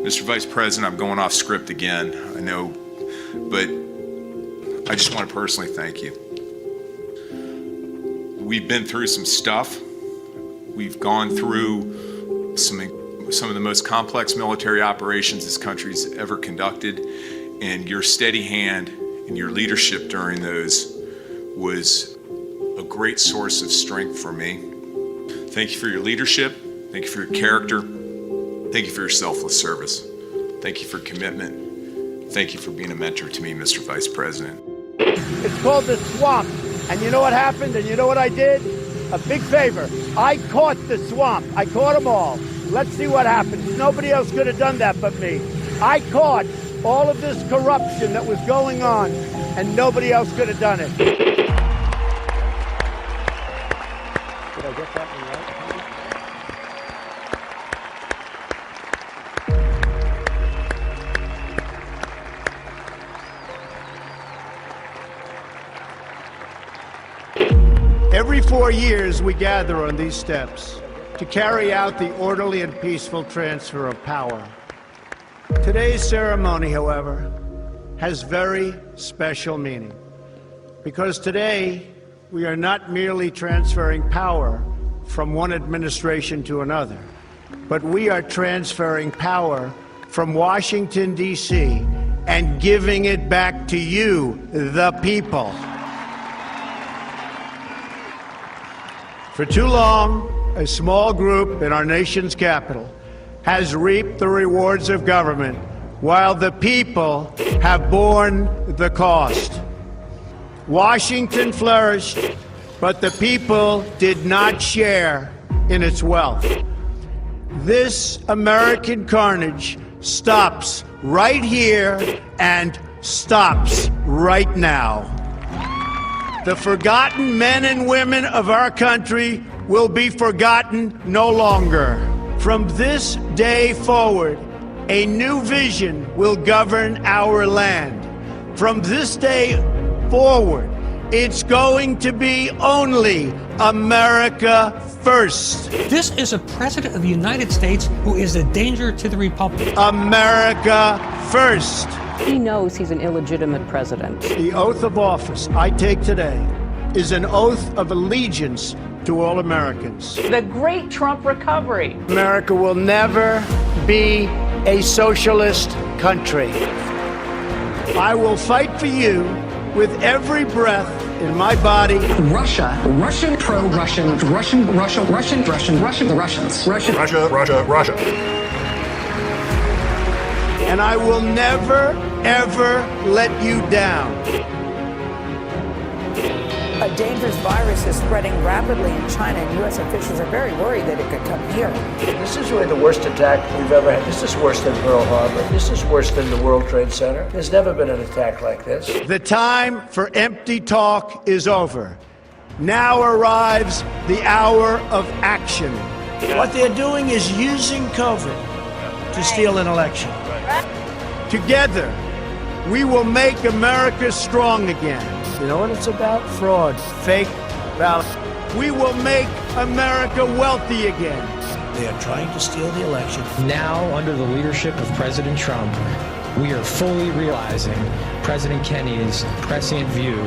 Mr. Vice President, I'm going off script again, I know, but I just want to personally thank you. We've been through some stuff. We've gone through some of the most complex military operations this country's ever conducted, and your steady hand and your leadership during those was a great source of strength for me. Thank you for your leadership. Thank you for your character. Thank you for your selfless service. Thank you for commitment. Thank you for being a mentor to me, Mr. Vice President. It's called the swamp. And you know what happened? And you know what I did? A big favor. I caught the swamp. I caught them all. Let's see what happens. Nobody else could have done that but me. I caught all of this corruption that was going on, and nobody else could have done it. Did I get that one right? Every 4 years, we gather on these steps to carry out the orderly and peaceful transfer of power. Today's ceremony, however, has very special meaning, because today we are not merely transferring power from one administration to another, but we are transferring power from Washington, D.C., and giving it back to you, the people. For too long, a small group in our nation's capital has reaped the rewards of government, while the people have borne the cost. Washington flourished, but the people did not share in its wealth. This American carnage stops right here and stops right now. The forgotten men and women of our country will be forgotten no longer. From this day forward, a new vision will govern our land. From this day forward, it's going to be only America first. This is a president of the United States who is a danger to the republic. America first. He knows he's an illegitimate president. The oath of office I take today is an oath of allegiance to all Americans. The great Trump recovery. America will never be a socialist country. I will fight for you with every breath in my body. Russia, Russian, pro-Russian, Russian, the Russians. Russia. And I will never, ever let you down. A dangerous virus is spreading rapidly in China, and U.S. officials are very worried that it could come here. This is really the worst attack we've ever had. This is worse than Pearl Harbor. This is worse than the World Trade Center. There's never been an attack like this. The time for empty talk is over. Now arrives the hour of action. What they're doing is using COVID to steal an election. Together, we will make America strong again. You know what it's about? Fraud, fake ballots. We will make America wealthy again. They are trying to steal the election. Now, under the leadership of President Trump, we are fully realizing President Kennedy's prescient view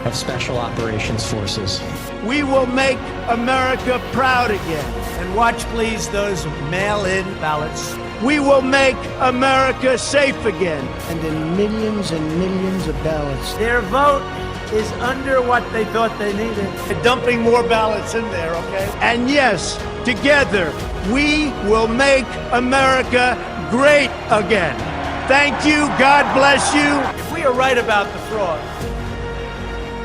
of Special Operations Forces. We will make America proud again. And watch, please, those mail-in ballots. We will make America safe again. And in millions and millions of ballots, their vote is under what they thought they needed. They're dumping more ballots in there, okay? And yes, together, we will make America great again. Thank you. God bless you. If we are right about the fraud,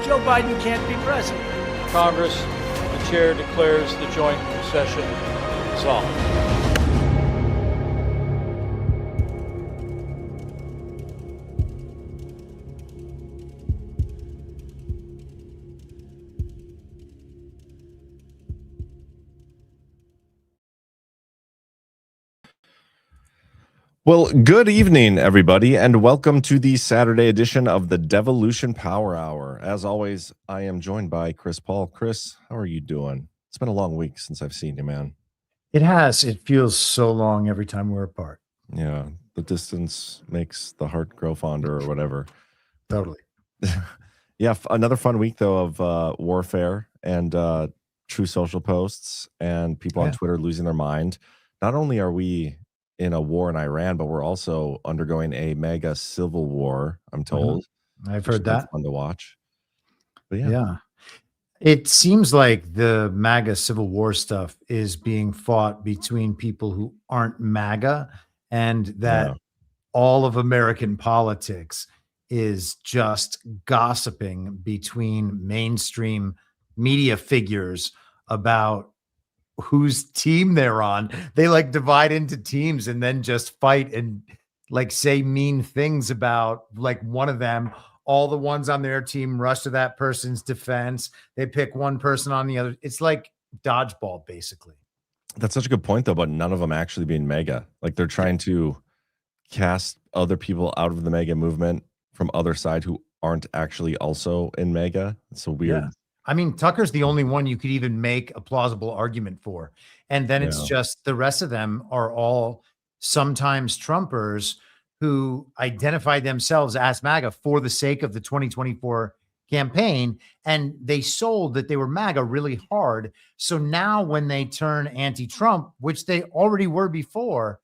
Joe Biden can't be president. Congress, the chair declares the joint session dissolved. Well, good evening, everybody, and welcome to the Saturday edition of the Devolution Power Hour. As always, I am joined by Chris Paul. Chris, how are you doing? It's been a long week since I've seen you, man. It has. It feels so long every time we're apart. Yeah, the distance makes the heart grow fonder or whatever. Totally. Yeah, another fun week though of warfare and true social posts and people on Twitter losing their mind. Not only are we in a war in Iran, but we're also undergoing a mega civil war, I'm told. I've which heard is kind of that. fun to watch. But Yeah. It seems like the MAGA Civil War stuff is being fought between people who aren't MAGA, and that all of American politics is just gossiping between mainstream media figures about whose team they're on. They like divide into teams and then just fight and like say mean things about like one of them. All the ones on their team rush to that person's defense. They pick one person on the other. It's like dodgeball, basically. That's such a good point, though, about none of them actually being mega. Like they're trying to cast other people out of the mega movement from other side who aren't actually also in mega. It's so weird. Yeah. I mean, Tucker's the only one you could even make a plausible argument for. And then it's just the rest of them are all sometimes Trumpers who identify themselves as MAGA for the sake of the 2024 campaign. And they sold that they were MAGA really hard. So now when they turn anti-Trump, which they already were before,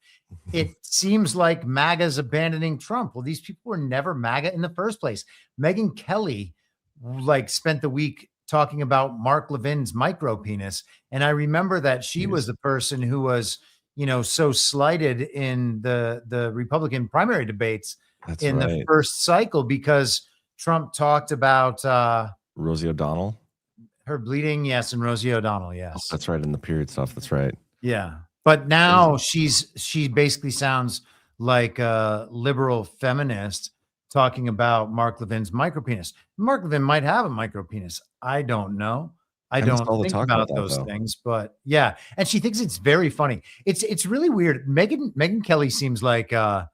it seems like MAGA's abandoning Trump. Well, these people were never MAGA in the first place. Megyn Kelly like spent the week talking about Mark Levin's micro penis. And I remember that she was the person who was, you know, so slighted in the Republican primary debates the first cycle because Trump talked about Rosie O'Donnell. Her bleeding, yes, and Rosie O'Donnell, yes. Oh, that's right, in the period stuff. That's right. Yeah. But now she basically sounds like a liberal feminist talking about Mark Levin's micropenis. Mark Levin might have a micropenis. I don't know. I don't think about those things, but yeah. And she thinks it's very funny. It's really weird. Megyn Kelly seems like the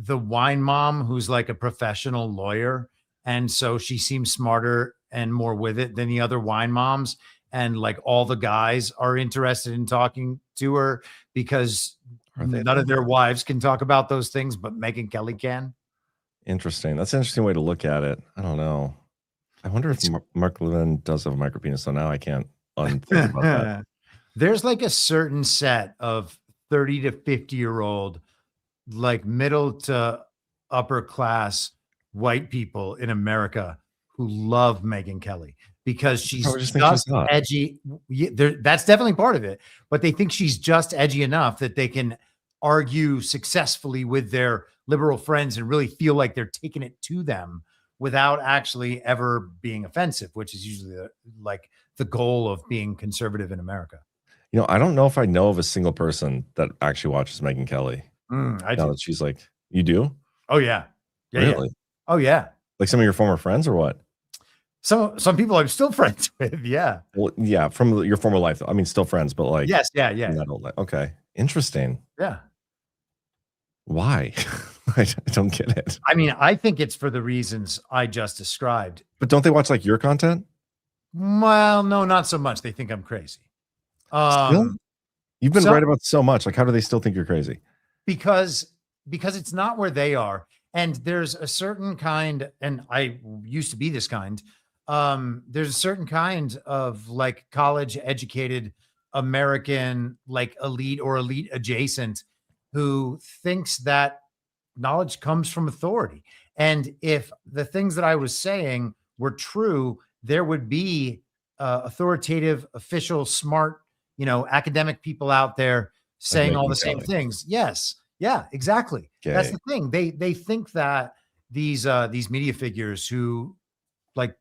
wine mom who's like a professional lawyer, and so she seems smarter and more with it than the other wine moms. And like all the guys are interested in talking to her because none of their wives can talk about those things, but Megyn Kelly can. Interesting. That's an interesting way to look at it. I don't know. I wonder if Mark Levin does have a micropenis, so now I can't unthink about that. There's like a certain set of 30 to 50-year-old, like middle to upper class white people in America who love Megyn Kelly because she's just edgy. That's definitely part of it, but they think she's just edgy enough that they can argue successfully with their liberal friends and really feel like they're taking it to them without actually ever being offensive, which is usually like the goal of being conservative in America. You know, I don't know if I know of a single person that actually watches Megyn Kelly. I do. That she's like, you do? Oh yeah. Really? Yeah. Oh yeah. Like some of your former friends or what? Some people I'm still friends with. Yeah. Well, yeah, from your former life. I mean, still friends, but like, yes, yeah. Okay, interesting. Yeah. Why? I don't get it. I mean, I think it's for the reasons I just described. But don't they watch like your content? Well, no, not so much. They think I'm crazy. Still? You've been right about so much. Like, how do they still think you're crazy? Because it's not where they are. And there's a certain kind, and I used to be this kind. There's a certain kind of like college educated American, like elite or elite adjacent, who thinks that knowledge comes from authority. And if the things that I was saying were true, there would be authoritative, official, smart, academic people out there saying all the same things. Yes. Yeah, exactly. Okay. That's the thing. They think that these media figures who like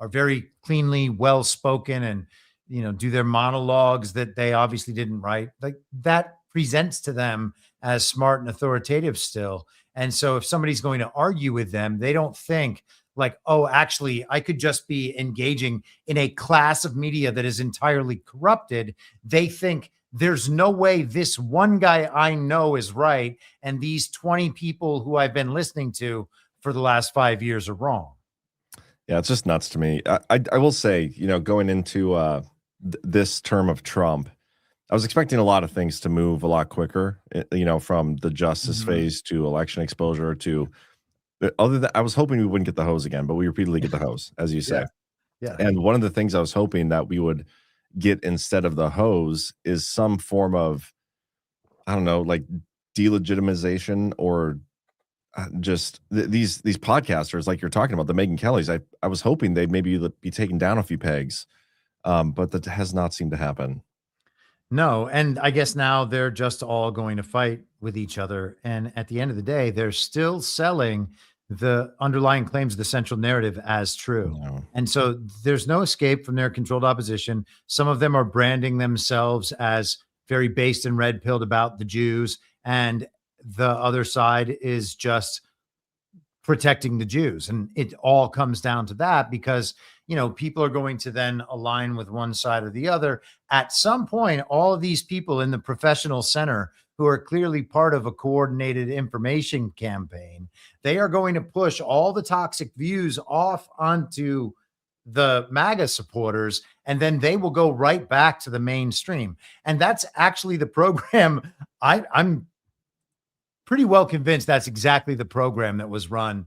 are very cleanly well spoken and do their monologues that they obviously didn't write, like that presents to them as smart and authoritative still. And so if somebody's going to argue with them, they don't think like, oh, actually, I could just be engaging in a class of media that is entirely corrupted. They think there's no way this one guy I know is right, and these 20 people who I've been listening to for the last 5 years are wrong. Yeah, it's just nuts to me. I will say, going into this term of Trump, I was expecting a lot of things to move a lot quicker, from the justice phase to election exposure to other than I was hoping we wouldn't get the hose again, but we repeatedly get the hose, as you say. Yeah. And one of the things I was hoping that we would get instead of the hose is some form of, I don't know, like delegitimization or just these podcasters like you're talking about, the Megyn Kellys. I was hoping they'd maybe be taken down a few pegs, but that has not seemed to happen. No, and I guess now they're just all going to fight with each other. And at the end of the day, they're still selling the underlying claims of the central narrative as true. No. And so there's no escape from their controlled opposition. Some of them are branding themselves as very based and red-pilled about the Jews, and the other side is just protecting the Jews. And it all comes down to that because, people are going to then align with one side or the other. At some point, all of these people in the professional center who are clearly part of a coordinated information campaign, they are going to push all the toxic views off onto the MAGA supporters, and then they will go right back to the mainstream. And that's actually the program. I'm pretty well convinced that's exactly the program that was run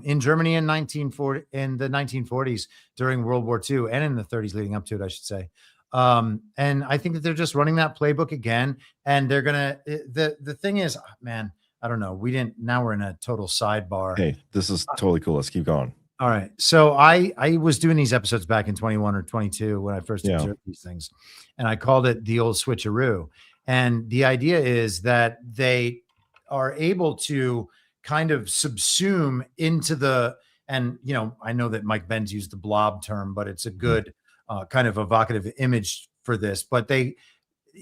in Germany in the 1940s during World War II, and in the 30s leading up to it, I should say. And I think that they're just running that playbook again. And they're gonna. The thing is, man, I don't know. Now we're in a total sidebar. Hey, this is totally cool. Let's keep going. All right. So I was doing these episodes back in 21 or 22 when I first observed these things, and I called it the old switcheroo. And the idea is that they are able to kind of subsume into and I know that Mike Benz used the blob term, but it's a good kind of evocative image for this. But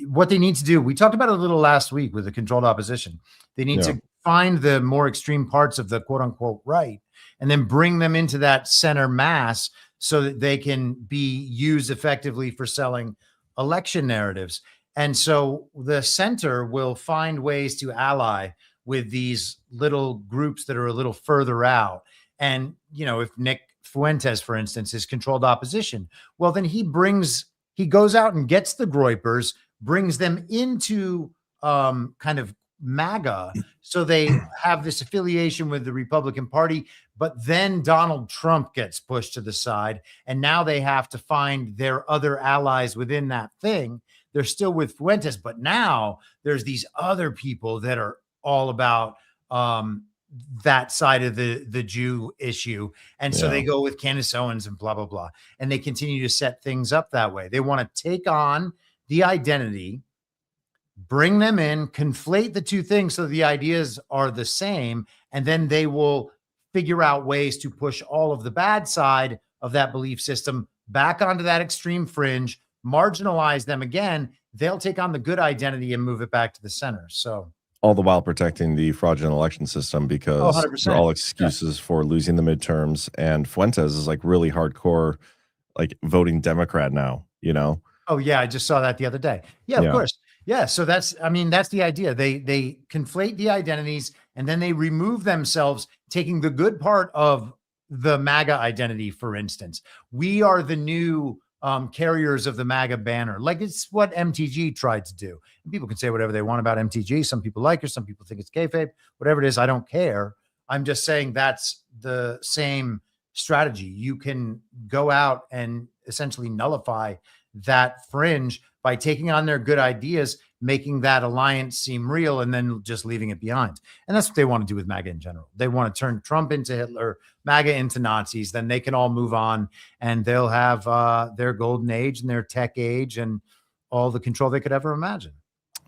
what they need to do, we talked about it a little last week with the controlled opposition. They need to find the more extreme parts of the quote unquote right, and then bring them into that center mass so that they can be used effectively for selling election narratives. And so the center will find ways to ally with these little groups that are a little further out. And, if Nick Fuentes, for instance, is controlled opposition, well, then he goes out and gets the Groypers, brings them into kind of MAGA. So they have this affiliation with the Republican Party, but then Donald Trump gets pushed to the side. And now they have to find their other allies within that thing. They're still with Fuentes, but now there's these other people that are all about that side of the Jew issue. And so they go with Candace Owens and blah, blah, blah. And they continue to set things up that way. They want to take on the identity, bring them in, conflate the two things so the ideas are the same. And then they will figure out ways to push all of the bad side of that belief system back onto that extreme fringe, marginalize them again. They'll take on the good identity and move it back to the center. So all the while protecting the fraudulent election system because 100%. they're all excuses for losing the midterms. And Fuentes is like really hardcore, like voting Democrat now, Oh yeah. I just saw that the other day. Yeah, of course. Yeah. So that's the idea. They conflate the identities and then they remove themselves, taking the good part of the MAGA identity. For instance, we are the new carriers of the MAGA banner. Like it's what MTG tried to do. And people can say whatever they want about MTG. Some people like her. Some people think it's kayfabe, whatever it is. I don't care. I'm just saying that's the same strategy. You can go out and essentially nullify that fringe by taking on their good ideas, making that alliance seem real, and then just leaving it behind. And that's what they want to do with MAGA in general. They want to turn Trump into Hitler, MAGA into Nazis. Then they can all move on and they'll have their golden age and their tech age and all the control they could ever imagine.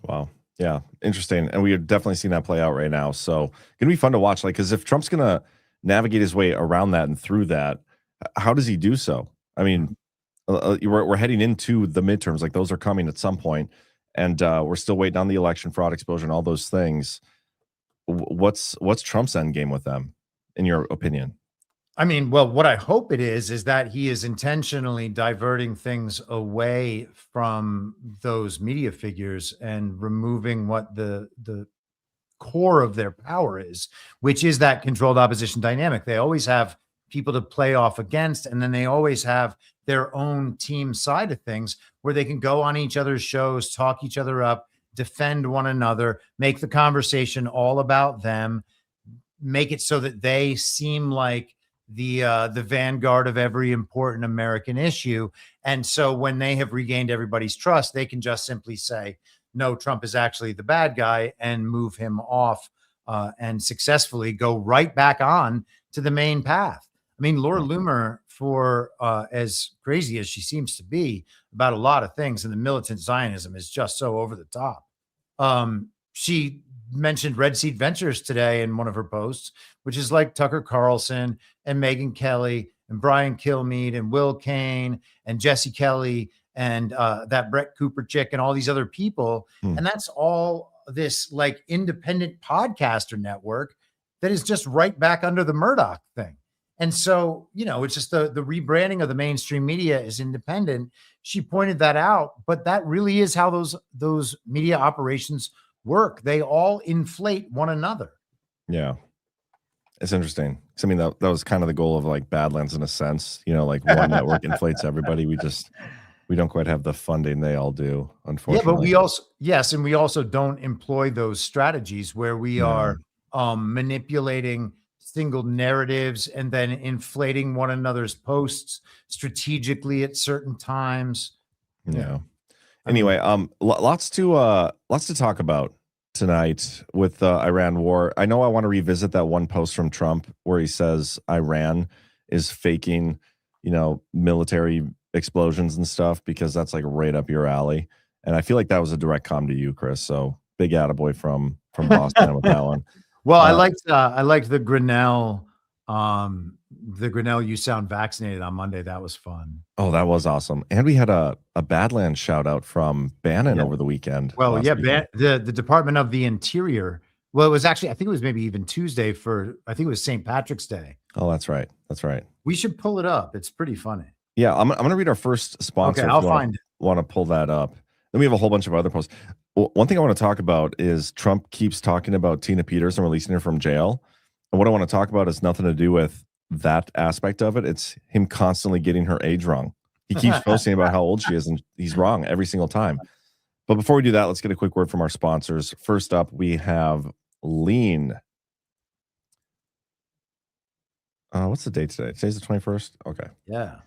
Wow. Yeah. Interesting. And we are definitely seeing that play out right now. So gonna be fun to watch. Like, because if Trump's gonna navigate his way around that and through that, how does he do so? I mean, we're heading into the midterms, like those are coming at some point, and we're still waiting on the election fraud exposure and all those things. What's Trump's end game with them, in your opinion? I mean, well, what I hope it is that he is intentionally diverting things away from those media figures and removing what the core of their power is, which is that controlled opposition dynamic. They always have people to play off against, and then they always have their own team side of things, where they can go on each other's shows, talk each other up, defend one another, make the conversation all about them, make it so that they seem like the vanguard of every important American issue. And so when they have regained everybody's trust, they can just simply say, no, Trump is actually the bad guy, and move him off and successfully go right back on to the main path. I mean, Laura Loomer, for as crazy as she seems to be about a lot of things, and the militant Zionism is just so over the top. She mentioned Red Seat Ventures today in one of her posts, which is like Tucker Carlson and Megyn Kelly and Brian Kilmeade and Will Cain and Jesse Kelly and that Brett Cooper chick and all these other people. And that's all this like independent podcaster network that is just right back under the Murdoch thing. And so, you know, it's just the rebranding of the mainstream media is independent. She pointed that out, but that really is how those media operations work. They all inflate one another. Yeah. It's interesting. I mean, that was kind of the goal of like Badlands in a sense, you know, like one network inflates everybody. We don't quite have the funding they all do, unfortunately. Yeah, but we also don't employ those strategies where we are manipulating single narratives and then inflating one another's posts strategically at certain times. Yeah. Anyway, lots to talk about tonight with the Iran war. I know I want to revisit that one post from Trump where he says Iran is faking, you know, military explosions and stuff, because that's like right up your alley. And I feel like that was a direct com to you, Chris. So big attaboy from Boston with that one. Well, I liked the Grinnell, you sound vaccinated on Monday. That was fun. Oh, that was awesome. And we had a Badlands shout out from Bannon over the weekend. Well, the Department of the Interior. Well, it was actually, I think it was maybe even Tuesday I think it was St. Patrick's Day. Oh, that's right. That's right. We should pull it up. It's pretty funny. Yeah, I'm going to read our first sponsor. Okay, I'll find it. Want to pull that up. Then we have a whole bunch of other posts. Well, one thing I want to talk about is Trump keeps talking about Tina Peters and releasing her from jail. And what I want to talk about is nothing to do with that aspect of it. It's him constantly getting her age wrong. He keeps posting about how old she is, and he's wrong every single time. But before we do that, let's get a quick word from our sponsors. First up, we have Lean. What's the date today? Today's the 21st? Okay. Yeah.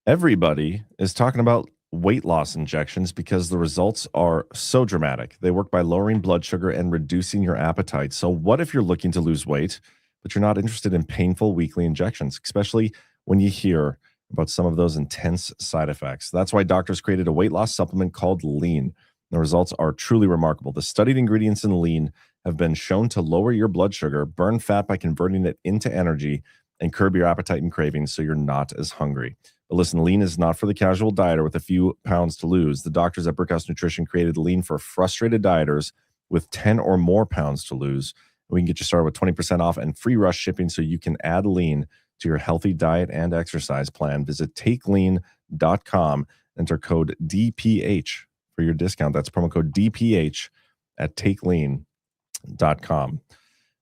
Everybody is talking about weight loss injections because the results are so dramatic. They work by lowering blood sugar and reducing your appetite. So what if you're looking to lose weight, but you're not interested in painful weekly injections, especially when you hear about some of those intense side effects? That's why doctors created a weight loss supplement called Lean. The results are truly remarkable. The studied ingredients in Lean have been shown to lower your blood sugar, burn fat by converting it into energy, and curb your appetite and cravings so you're not as hungry. But listen, Lean is not for the casual dieter with a few pounds to lose. The doctors at Brickhouse Nutrition created Lean for frustrated dieters with 10 or more pounds to lose. We can get you started with 20% off and free rush shipping so you can add Lean to your healthy diet and exercise plan. Visit takelean.com, enter code DPH for your discount. That's promo code DPH at takelean.com.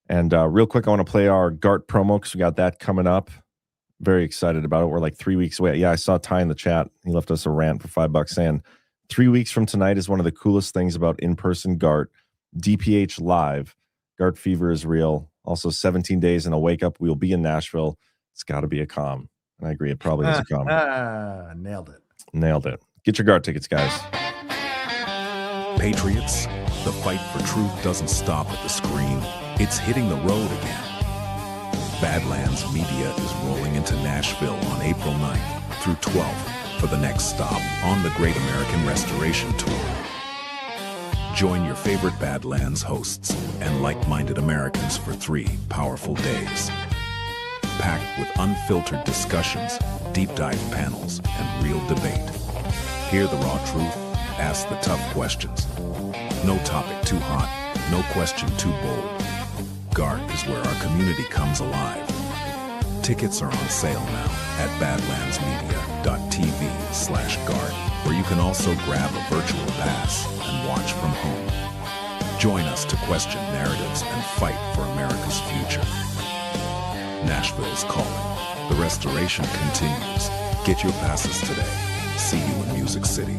And real quick, I want to play our GART promo because we got that coming up. Very excited about it. We're like 3 weeks away. Yeah, I saw Ty in the chat. He left us a rant for $5 saying 3 weeks from tonight is one of the coolest things about in-person GART. DPH Live. GART fever is real. Also 17 days and a wake up. We'll be in Nashville. It's got to be a calm. And I agree. It probably is a calm. Nailed it. Nailed it. Get your GART tickets, guys. Patriots, the fight for truth doesn't stop at the screen. It's hitting the road again. Badlands Media is rolling into Nashville on April 9th through 12th for the next stop on the Great American Restoration Tour. Join your favorite Badlands hosts and like-minded Americans for 3 powerful days. Packed with unfiltered discussions, deep dive panels, and real debate. Hear the raw truth, ask the tough questions. No topic too hot, no question too bold. GART is where our community comes alive. Tickets are on sale now at badlandsmedia.tv/GART, where you can also grab a virtual pass and watch from home. Join us to question narratives and fight for America's future. Nashville's calling. The restoration continues. Get your passes today. See you in Music City.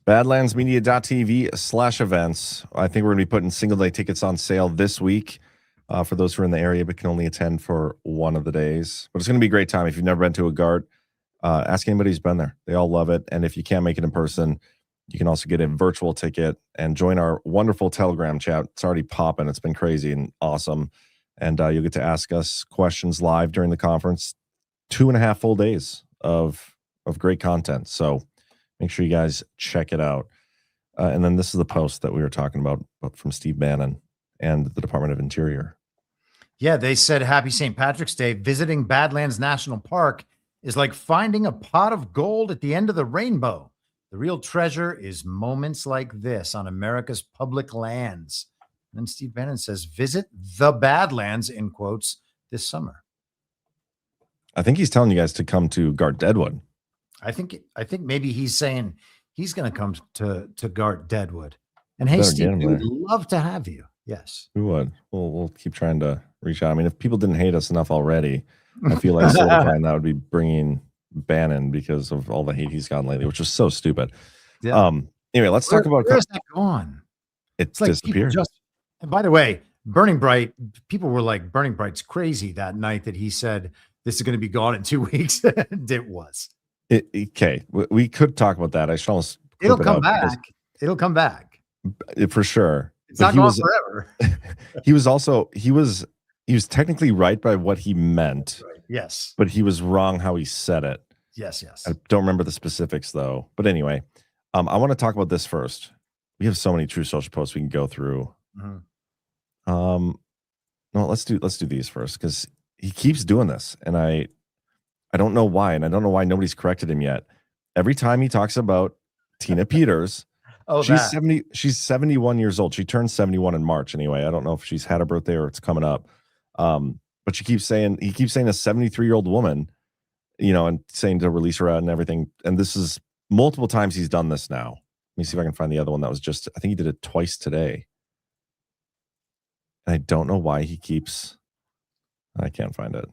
Badlandsmedia.tv/events. I think we're going to be putting single day tickets on sale this week for those who are in the area but can only attend for one of the days. But it's going to be a great time. If you've never been to a GART, ask anybody who's been there. They all love it. And if you can't make it in person, you can also get a virtual ticket and join our wonderful Telegram chat. It's already popping. It's been crazy and awesome. And you'll get to ask us questions live during the conference. 2.5 full days of great content. So make sure you guys check it out. And then this is the post that we were talking about from Steve Bannon and the Department of Interior. Yeah, they said, Happy St. Patrick's Day. Visiting Badlands National Park is like finding a pot of gold at the end of the rainbow. The real treasure is moments like this on America's public lands. And then Steve Bannon says, visit the Badlands, in quotes, this summer. I think he's telling you guys to come to GART Deadwood. I think maybe he's saying he's going to come to GART Deadwood. And hey, Steve, we would love to have you. Yes. We would. We'll keep trying to reach out. I mean, if people didn't hate us enough already, I feel like solidifying that would be bringing Bannon because of all the hate he's gotten lately, which is so stupid. Yeah. Anyway, let's talk about where's that gone? It's like disappeared. And by the way, Burning Bright, people were like, Burning Bright's crazy that night that he said this is going to be gone in 2 weeks. And it was. Okay, we could talk about that. I should almost. It'll come back. It'll come back for sure. It's not gone forever. he was technically right by what he meant. Right. Yes, but he was wrong how he said it. Yes. I don't remember the specifics though. But anyway, I want to talk about this first. We have so many True Social posts we can go through. No, let's do these first because he keeps doing this, and I don't know why, and I don't know why nobody's corrected him yet. Every time he talks about Tina Peters, she's 71 years old. She turned 71 in March anyway. I don't know if she's had a he coming up. But he keeps saying a 73-year-old woman, and saying to release her out and everything. And this is multiple times he's done this now. Let me see if I can find the other one that was just, I think he did it twice today. And I don't know why I can't find it.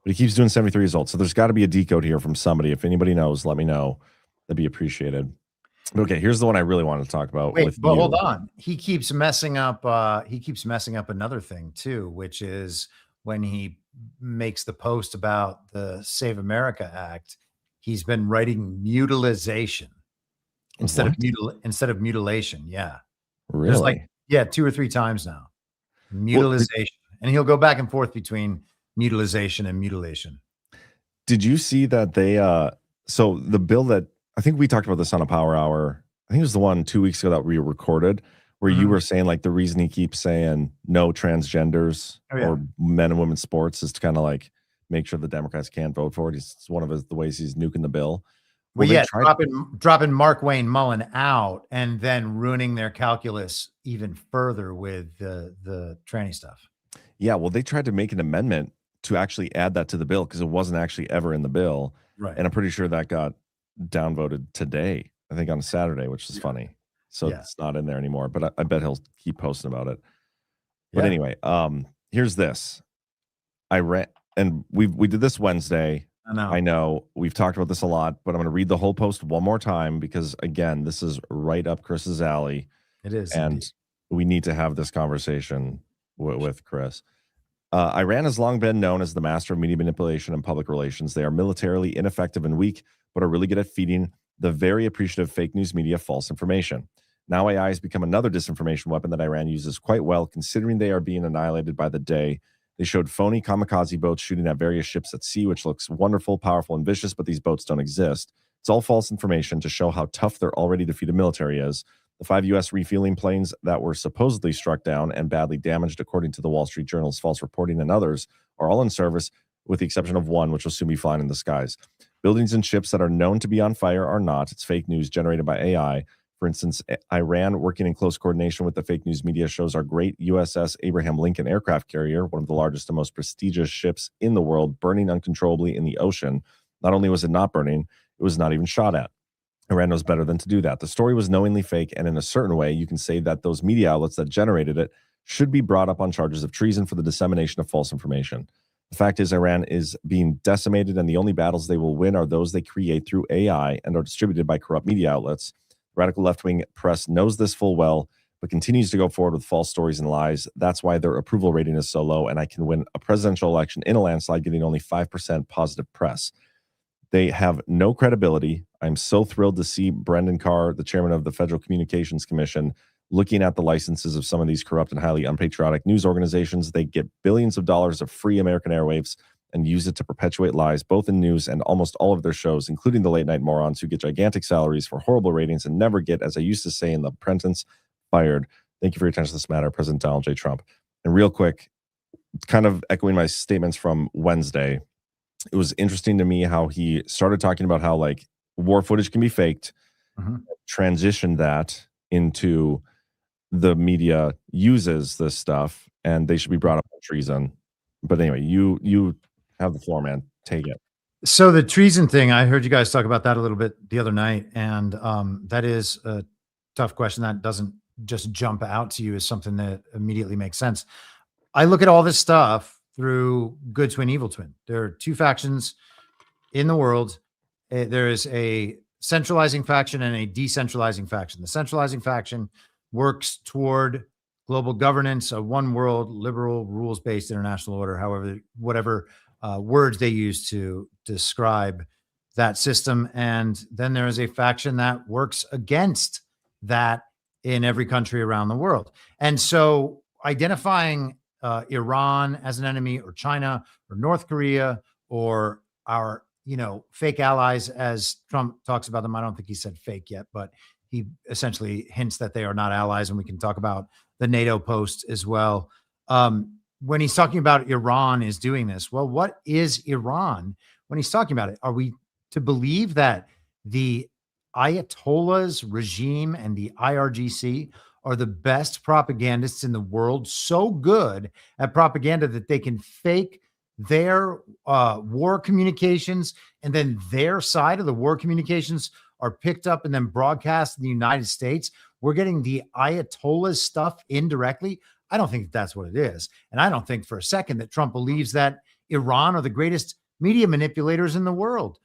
But he keeps doing 73 years old. So there's got to be a decode here from somebody. If anybody knows, let me know. That'd be appreciated. Okay, here's the one I really wanted to talk about. But hold on. He keeps messing up. Another thing too, which is when he makes the post about the Save America Act, he's been writing mutilization instead of mutilation. Yeah, really? There's 2 or 3 times now. Mutilization, and he'll go back and forth between mutilization and mutilation. Did you see that they so the bill that I think we talked about this on a Power Hour, I think it was the one 2 weeks ago that we recorded where you were saying like the reason he keeps saying no transgenders or men and women's sports is to kind of like make sure the Democrats can't vote for it. It's one of the ways he's nuking the bill. Well, dropping Mark Wayne Mullen out and then ruining their calculus even further with the tranny stuff. Yeah, well, they tried to make an amendment to actually add that to the bill because it wasn't actually ever in the bill. Right. And I'm pretty sure that got downvoted today, I think on Saturday, which is funny. So it's not in there anymore, but I bet he'll keep posting about it. But anyway, here's this. We did this Wednesday. I know we've talked about this a lot, but I'm going to read the whole post one more time because again, this is right up Chris's alley. It is. And we need to have this conversation with Chris. Iran has long been known as the master of media manipulation and public relations. They are militarily ineffective and weak, but are really good at feeding the very appreciative fake news media false information. Now AI has become another disinformation weapon that Iran uses quite well, considering they are being annihilated by the day. They showed phony kamikaze boats shooting at various ships at sea, which looks wonderful, powerful, and vicious, but these boats don't exist. It's all false information to show how tough their already defeated military is. The 5 U.S. refueling planes that were supposedly struck down and badly damaged, according to the Wall Street Journal's false reporting and others, are all in service, with the exception of one, which will soon be flying in the skies. Buildings and ships that are known to be on fire are not. It's fake news generated by AI. For instance, Iran, working in close coordination with the fake news media, shows our great USS Abraham Lincoln aircraft carrier, one of the largest and most prestigious ships in the world, burning uncontrollably in the ocean. Not only was it not burning, it was not even shot at. Iran knows better than to do that. The story was knowingly fake, and in a certain way, you can say that those media outlets that generated it should be brought up on charges of treason for the dissemination of false information. The fact is, Iran is being decimated, and the only battles they will win are those they create through AI and are distributed by corrupt media outlets. Radical left-wing press knows this full well, but continues to go forward with false stories and lies. That's why their approval rating is so low, and I can win a presidential election in a landslide getting only 5% positive press. They have no credibility. I'm so thrilled to see Brendan Carr, the chairman of the Federal Communications Commission, looking at the licenses of some of these corrupt and highly unpatriotic news organizations. They get billions of dollars of free American airwaves and use it to perpetuate lies, both in news and almost all of their shows, including the late night morons who get gigantic salaries for horrible ratings and never get, as I used to say in The Apprentice, fired. Thank you for your attention to this matter, President Donald J. Trump. And real quick, kind of echoing my statements from Wednesday, it was interesting to me how he started talking about how like war footage can be faked, transitioned that into the media uses this stuff and they should be brought up on treason. But anyway, you have the floor, man. Take it. So the treason thing, I heard you guys talk about that a little bit the other night, and that is a tough question that doesn't just jump out to you as something that immediately makes sense. I look at all this stuff through good twin, evil twin. There are two factions in the world. There is a centralizing faction and a decentralizing faction. The centralizing faction works toward global governance, a one world, liberal, rules-based international order, however, whatever words they use to describe that system. And then there is a faction that works against that in every country around the world. And so identifying Iran as an enemy, or China or North Korea, or our, fake allies, as Trump talks about them. I don't think he said fake yet, but he essentially hints that they are not allies. And we can talk about the NATO post as well. When he's talking about Iran is doing this, well, what is Iran when he's talking about it? Are we to believe that the Ayatollah's regime and the IRGC are the best propagandists in the world, so good at propaganda that they can fake their war communications, and then their side of the war communications are picked up and then broadcast in the United States? We're getting the Ayatollah's stuff indirectly. I don't think that's what it is. And I don't think for a second that Trump believes that Iran are the greatest media manipulators in the world.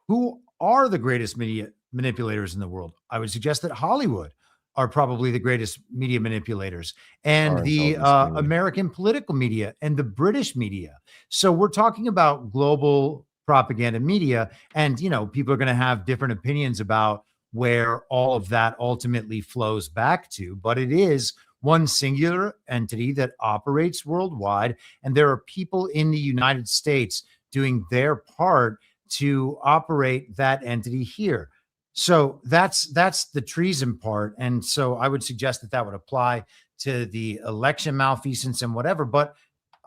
Who are the greatest media manipulators in the world? I would suggest that Hollywood are probably the greatest media manipulators, and the American political media and the British media. So we're talking about global propaganda media, and people are going to have different opinions about where all of that ultimately flows back to, but it is one singular entity that operates worldwide, and there are people in the United States doing their part to operate that entity here. So that's the treason part. And so I would suggest that would apply to the election malfeasance and whatever. But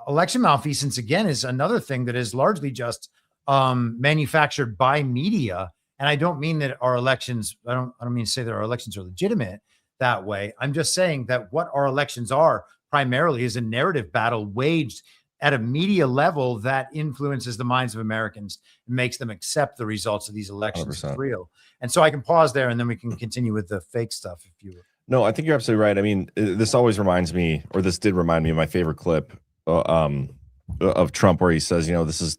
election malfeasance, again, is another thing that is largely just manufactured by media. And I don't mean that our elections, I don't mean to say that our elections are legitimate that way. I'm just saying that what our elections are primarily is a narrative battle waged at a media level that influences the minds of Americans and makes them accept the results of these elections as real. And so I can pause there, and then we can continue with the fake stuff if you would. No, I think you're absolutely right. I mean, this always reminds me, or this did remind me of my favorite clip of Trump, where he says, this is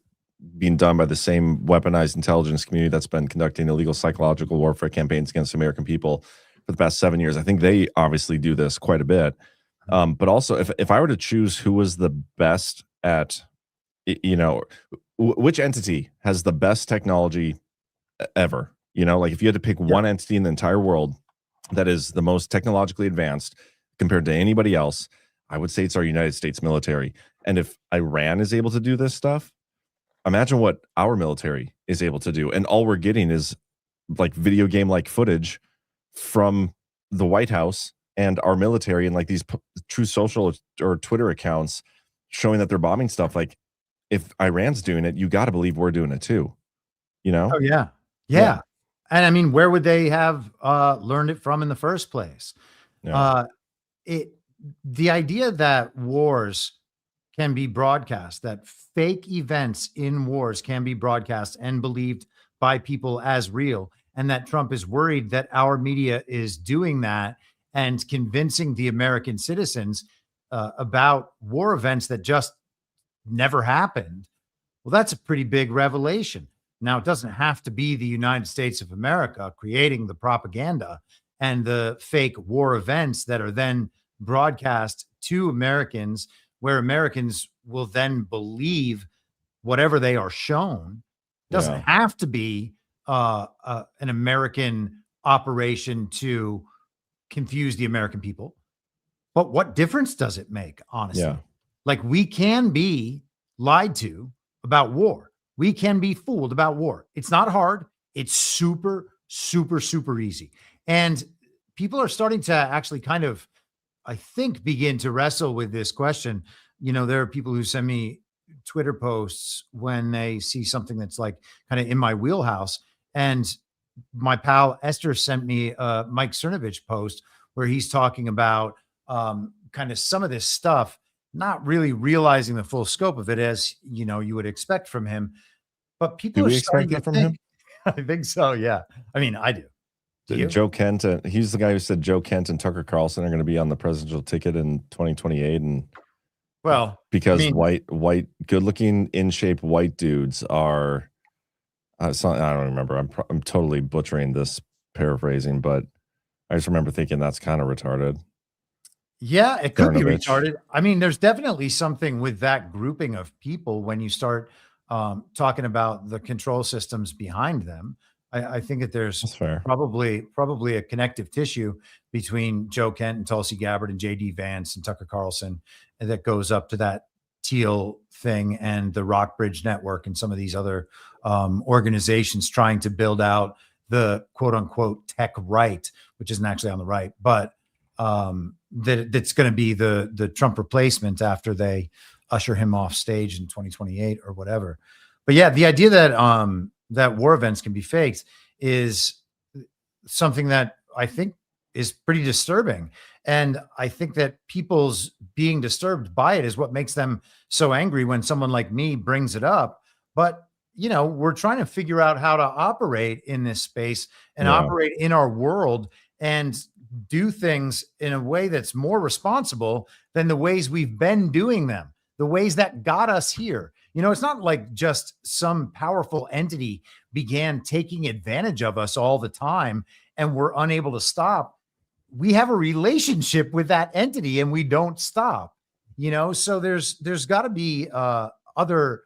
being done by the same weaponized intelligence community that's been conducting illegal psychological warfare campaigns against American people for the past 7 years. I think they obviously do this quite a bit. But also, if I were to choose who was the best at, which entity has the best technology ever, like if you had to pick one entity in the entire world that is the most technologically advanced compared to anybody else, I would say it's our United States military. And if Iran is able to do this stuff, imagine what our military is able to do. And all we're getting is like video game like footage from the White House and our military, and like these True Social or Twitter accounts showing that they're bombing stuff. Like, if Iran's doing it, you got to believe we're doing it too. Oh yeah. And I mean, where would they have learned it from in the first place? The idea that wars can be broadcast, that fake events in wars can be broadcast and believed by people as real, and that Trump is worried that our media is doing that and convincing the American citizens about war events that just never happened, well, that's a pretty big revelation. Now, it doesn't have to be the United States of America creating the propaganda and the fake war events that are then broadcast to Americans, where Americans will then believe whatever they are shown. It doesn't have to be an American operation to confuse the American people. But what difference does it make, honestly? Yeah. Like, we can be lied to about war. We can be fooled about war. It's not hard. It's super, super, super easy. And people are starting to actually kind of, I think, begin to wrestle with this question. You know, there are people who send me Twitter posts when they see something that's like kind of in my wheelhouse. And my pal Esther sent me a Mike Cernovich post where he's talking about kind of some of this stuff, not really realizing the full scope of it, as you know, you would expect from him. But people Do we are starting expect that to from him? think, I think so. Yeah. I mean, I do. Do you? Joe Kent, he's the guy who said Joe Kent and Tucker Carlson are going to be on the presidential ticket in 2028, and well, because I mean, white, good-looking, in-shape white dudes are. I don't remember. I'm totally butchering this paraphrasing, but I just remember thinking that's kind of retarded. yeah, it could be Cernovich. retarded. I mean, there's definitely something with that grouping of people when you start talking about the control systems behind them. I think that there's That's fair. probably a connective tissue between Joe Kent and Tulsi Gabbard and J.D. Vance and Tucker Carlson, and that goes up to that Teal thing and the Rockbridge Network and some of these other organizations trying to build out the quote unquote tech right, which isn't actually on the right, but that's going to be the Trump replacement after they usher him off stage in 2028 or whatever. But yeah, the idea that that war events can be faked is something that I think is pretty disturbing. And I think that people's being disturbed by it is what makes them so angry when someone like me brings it up. But, you know, we're trying to figure out how to operate in this space and operate in our world and do things in a way that's more responsible than the ways we've been doing them, the ways that got us here. You know, it's not like just some powerful entity began taking advantage of us all the time and we're unable to stop. We have a relationship with that entity and we don't stop, you know? So there's got to be other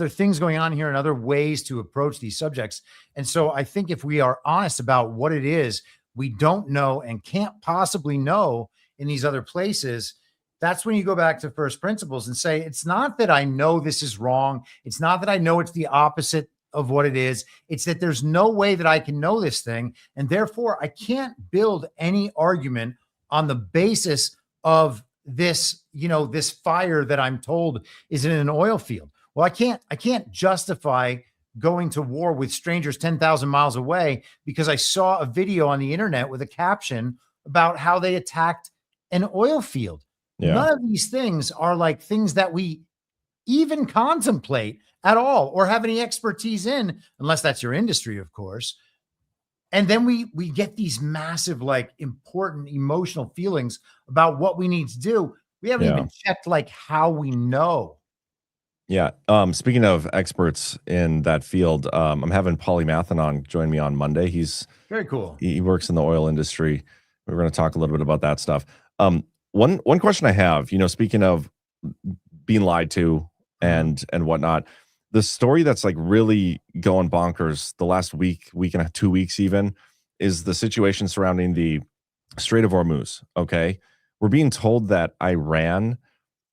things going on here and other ways to approach these subjects. And so I think if we are honest about what it is we don't know and can't possibly know in these other places, that's when you go back to first principles and say, it's not that I know this is wrong. It's not that I know it's the opposite of what it is. It's that there's no way that I can know this thing. And therefore I can't build any argument on the basis of this, you know, this fire that I'm told is in an oil field. Well, I can't justify going to war with strangers 10,000 miles away because I saw a video on the internet with a caption about how they attacked an oil field. Yeah. None of these things are like things that we even contemplate at all or have any expertise in, unless that's your industry, of course. And then we get these massive, like, important emotional feelings about what we need to do. We haven't even checked like how we know. Yeah. Speaking of experts in that field, I'm having Polymathon on join me on Monday. He's very cool. He works in the oil industry. We're going to talk a little bit about that stuff. One question I have, you know, speaking of being lied to and whatnot, the story that's like really going bonkers the last week and 2 weeks even is the situation surrounding the Strait of Hormuz. Okay. We're being told that Iran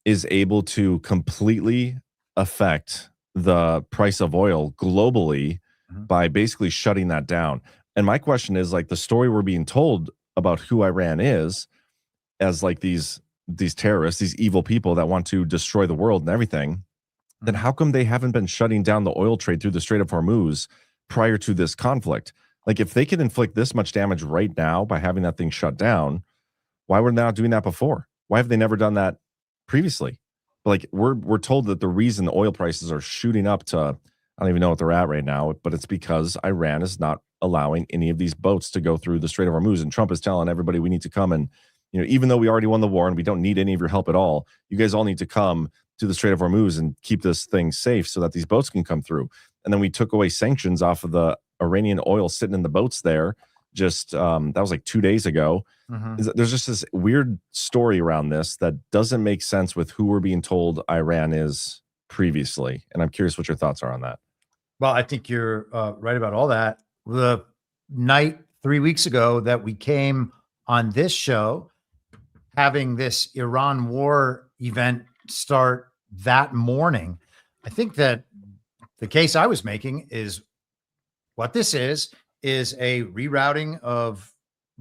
is able to completely affect the price of oil globally by basically shutting that down. And my question is, like, the story we're being told about who Iran is as like these terrorists, these evil people that want to destroy the world and everything, then how come they haven't been shutting down the oil trade through the Strait of Hormuz prior to this conflict? Like, if they can inflict this much damage right now by having that thing shut down, why were they not doing that before? Why have they never done that previously? Like, we're told that the reason the oil prices are shooting up to, I don't even know what they're at right now, but it's because Iran is not allowing any of these boats to go through the Strait of Hormuz. And Trump is telling everybody we need to come and even though we already won the war and we don't need any of your help at all, you guys all need to come to the Strait of Hormuz and keep this thing safe so that these boats can come through. And then we took away sanctions off of the Iranian oil sitting in the boats there. Just that was like 2 days ago. There's just this weird story around this that doesn't make sense with who we're being told Iran is previously. And I'm curious what your thoughts are on that. Well, I think you're right about all that. The night 3 weeks ago that we came on this show, having this Iran war event start that morning, I think that the case I was making is what this is a rerouting of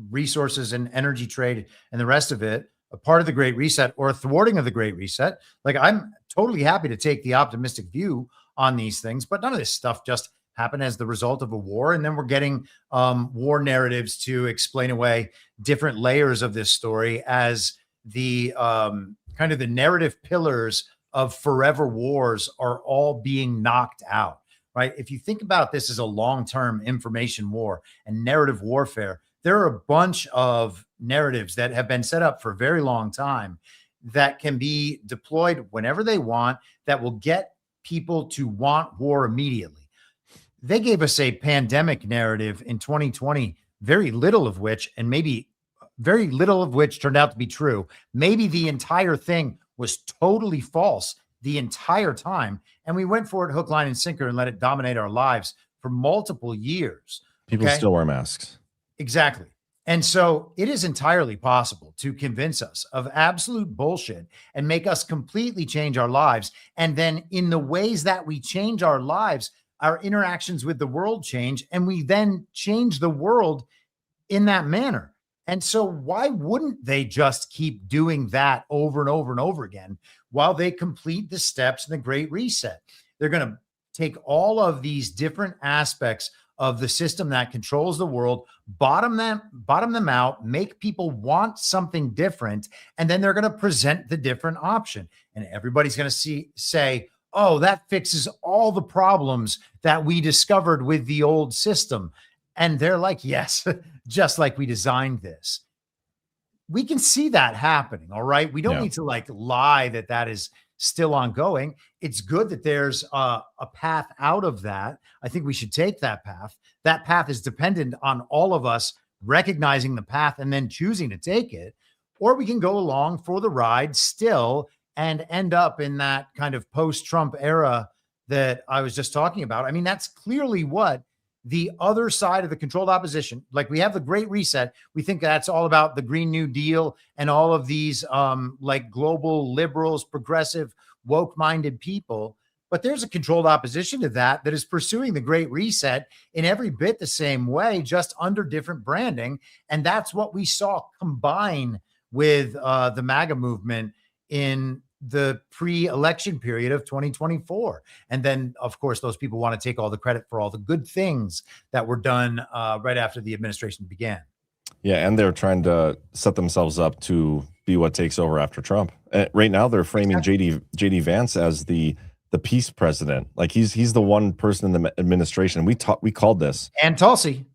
resources and energy trade and the rest of it, a part of the Great Reset or a thwarting of the Great Reset. Like, I'm totally happy to take the optimistic view on these things, but none of this stuff just happened as the result of a war. And then we're getting war narratives to explain away different layers of this story as the kind of the narrative pillars of forever wars are all being knocked out, right? If you think about this as a long-term information war and narrative warfare, there are a bunch of narratives that have been set up for a very long time that can be deployed whenever they want, that will get people to want war immediately. They gave us a pandemic narrative in 2020, very little of which, and maybe very little of which turned out to be true. Maybe the entire thing was totally false the entire time. And we went for it hook, line, and sinker and let it dominate our lives for multiple years. People still wear masks. Exactly. And so it is entirely possible to convince us of absolute bullshit and make us completely change our lives. And then in the ways that we change our lives, our interactions with the world change, and we then change the world in that manner. And so why wouldn't they just keep doing that over and over and over again while they complete the steps in the Great Reset? They're going to take all of these different aspects of the system that controls the world, bottom them out, make people want something different, and then they're going to present the different option. And everybody's going to say, oh, that fixes all the problems that we discovered with the old system. And they're like, yes, just like we designed this. We can see that happening. All right. We don't need to lie that is still ongoing. It's good that there's a path out of that. I think we should take that path. That path is dependent on all of us recognizing the path and then choosing to take it, or we can go along for the ride still and end up in that kind of post-Trump era that I was just talking about. I mean, that's clearly what the other side of the controlled opposition, like we have the Great Reset. We think that's all about the Green New Deal and all of these like global liberals, progressive, woke-minded people. But there's a controlled opposition to that is pursuing the Great Reset in every bit the same way, just under different branding. And that's what we saw combine with the MAGA movement in the pre-election period of 2024. And then, of course, those people want to take all the credit for all the good things that were done right after the administration began. Yeah, and they're trying to set themselves up to be what takes over after Trump. Right now, they're framing JD Vance as the peace president. Like he's the one person in the administration. We called this. And Tulsi.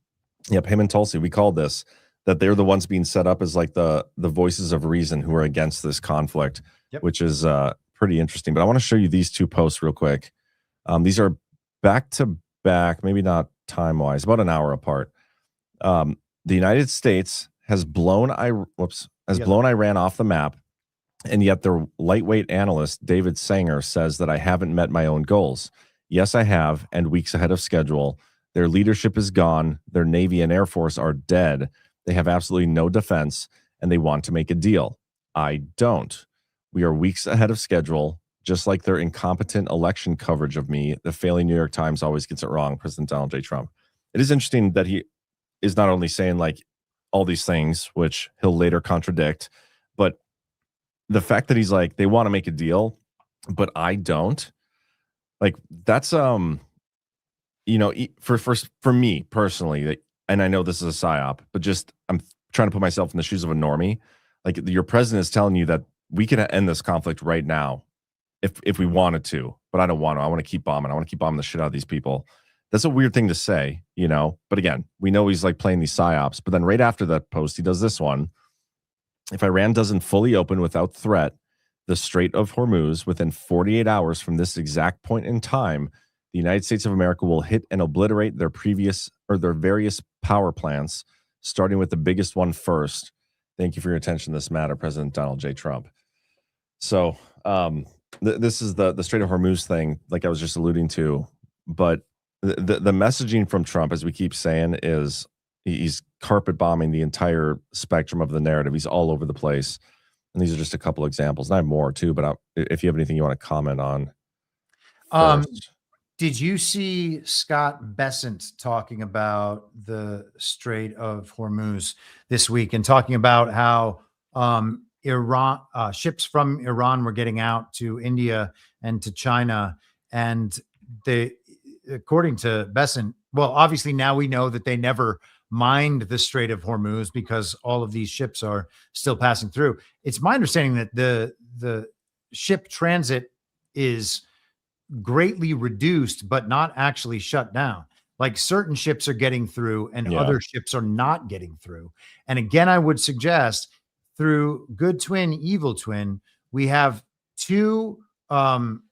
Yep, him and Tulsi. We called this that they're the ones being set up as like the voices of reason who are against this conflict. Yep. Which is pretty interesting. But I want to show you these two posts real quick. These are back to back, maybe not time wise, about an hour apart. The United States has blown Iran off the map, and yet their lightweight analyst David Sanger says that I haven't met my own goals. Yes, I have, and weeks ahead of schedule. Their leadership is gone. Their Navy and Air Force are dead. They have absolutely no defense, and they want to make a deal. I don't. We are weeks ahead of schedule, just like their incompetent election coverage of me. The failing New York Times always gets it wrong, President Donald J. Trump. It is interesting that he is not only saying like all these things, which he'll later contradict, but the fact that he's like, they want to make a deal, but I don't. Like that's, for me personally, and I know this is a psyop, but just I'm trying to put myself in the shoes of a normie. Like your president is telling you that we can end this conflict right now if we wanted to, but I don't want to. I want to keep bombing. I want to keep bombing the shit out of these people. That's a weird thing to say, But again, we know he's like playing these psyops. But then right after that post, he does this one. if Iran doesn't fully open without threat the Strait of Hormuz within 48 hours from this exact point in time, the United States of America will hit and obliterate their various power plants, starting with the biggest one first. Thank you for your attention to this matter, President Donald J. Trump. So this is the Strait of Hormuz thing, like I was just alluding to. But the messaging from Trump, as we keep saying, is he's carpet bombing the entire spectrum of the narrative. He's all over the place. And these are just a couple examples. And I have more too, but if you have anything you want to comment on. Did you see Scott Bessent talking about the Strait of Hormuz this week and talking about how Iran ships from Iran were getting out to India and to China, and according to Bessent, well, obviously now we know that they never mined the Strait of Hormuz because all of these ships are still passing through. It's my understanding that the ship transit is greatly reduced, but not actually shut down. Like certain ships are getting through and other ships are not getting through. And again, I would suggest through good twin, evil twin, we have two competing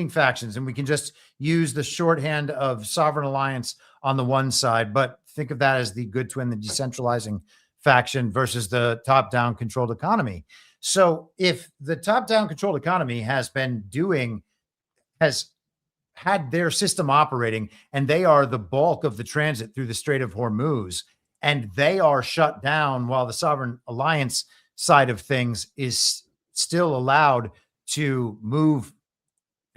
factions, and we can just use the shorthand of sovereign alliance on the one side, but think of that as the good twin, the decentralizing faction versus the top-down controlled economy. So if the top-down controlled economy has had their system operating and they are the bulk of the transit through the Strait of Hormuz, and they are shut down while the sovereign alliance side of things is still allowed to move,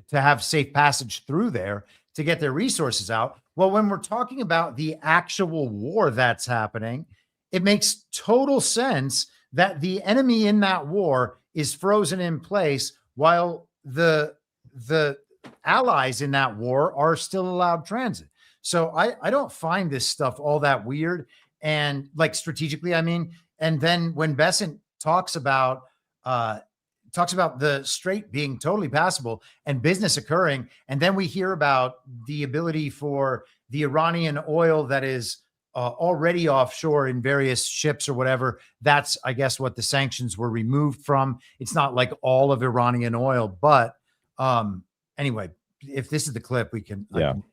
to have safe passage through there to get their resources out. Well, when we're talking about the actual war that's happening, it makes total sense that the enemy in that war is frozen in place while the allies in that war are still allowed transit. So I don't find this stuff all that weird, and like strategically, I mean. And then when Bessent talks about the strait being totally passable and business occurring, and then we hear about the ability for the Iranian oil that is already offshore in various ships or whatever. That's, I guess, what the sanctions were removed from. It's not like all of Iranian oil, but anyway, if this is the clip, I can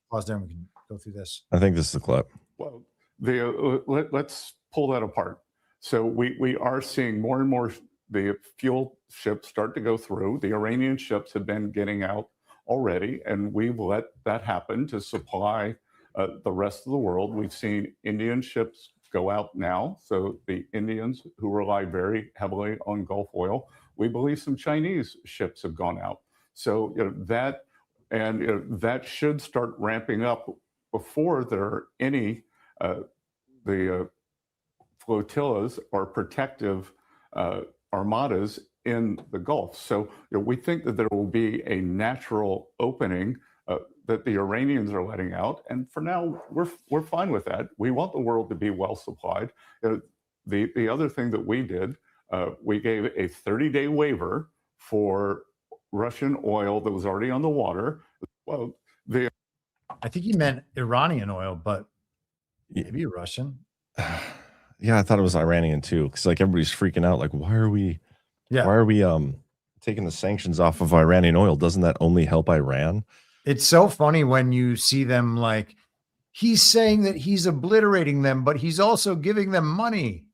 pause there and we can go through this. I think this is the clip. Well, let's pull that apart. So we are seeing more and more the fuel ships start to go through. The Iranian ships have been getting out already, and we've let that happen to supply the rest of the world. We've seen Indian ships go out now. So the Indians, who rely very heavily on Gulf oil, we believe some Chinese ships have gone out. So that should start ramping up before there are any the flotillas or protective armadas in the Gulf. So we think that there will be a natural opening that the Iranians are letting out, and for now we're fine with that. We want the world to be well supplied. The other thing that we did, we gave a 30-day waiver for Russian oil that was already on the water. Well, I think he meant Iranian oil, but maybe Russian. Yeah, I thought it was Iranian too, because like everybody's freaking out. Like, why are we taking the sanctions off of Iranian oil? Doesn't that only help Iran? It's so funny when you see them like, he's saying that he's obliterating them, but he's also giving them money.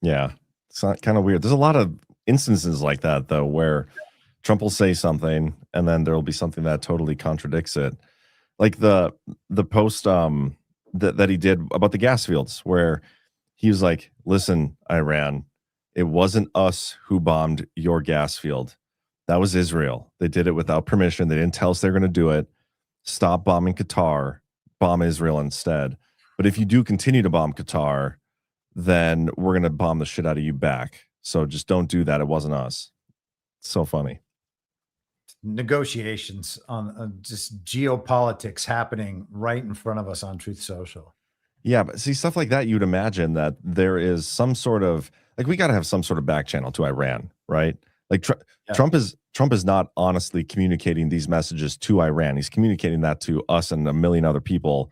Yeah, it's not kind of weird. There's a lot of instances like that, though, where Trump will say something and then there will be something that totally contradicts it. Like the post that he did about the gas fields, where he was like, listen, Iran, it wasn't us who bombed your gas field. That was Israel. They did it without permission. They didn't tell us they're going to do it. Stop bombing Qatar. Bomb Israel instead. But if you do continue to bomb Qatar, then we're going to bomb the shit out of you back. So just don't do that. It wasn't us. It's so funny. Negotiations on just geopolitics happening right in front of us on Truth Social. Yeah, but see, stuff like that, you'd imagine that there is some sort of, like, we got to have some sort of back channel to Iran, right? Like Trump is not honestly communicating these messages to Iran. He's communicating that to us and a million other people.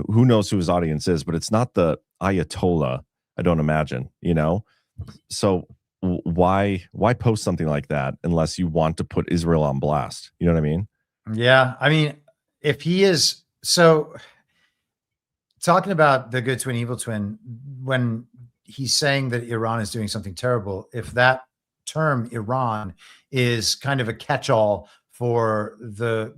Who knows who his audience is, but it's not the Ayatollah, I don't imagine, you know? So why post something like that unless you want to put Israel on blast? You know what I mean? Yeah. I mean, if he is so talking about the good twin, evil twin, when he's saying that Iran is doing something terrible, if that term Iran is kind of a catch-all for the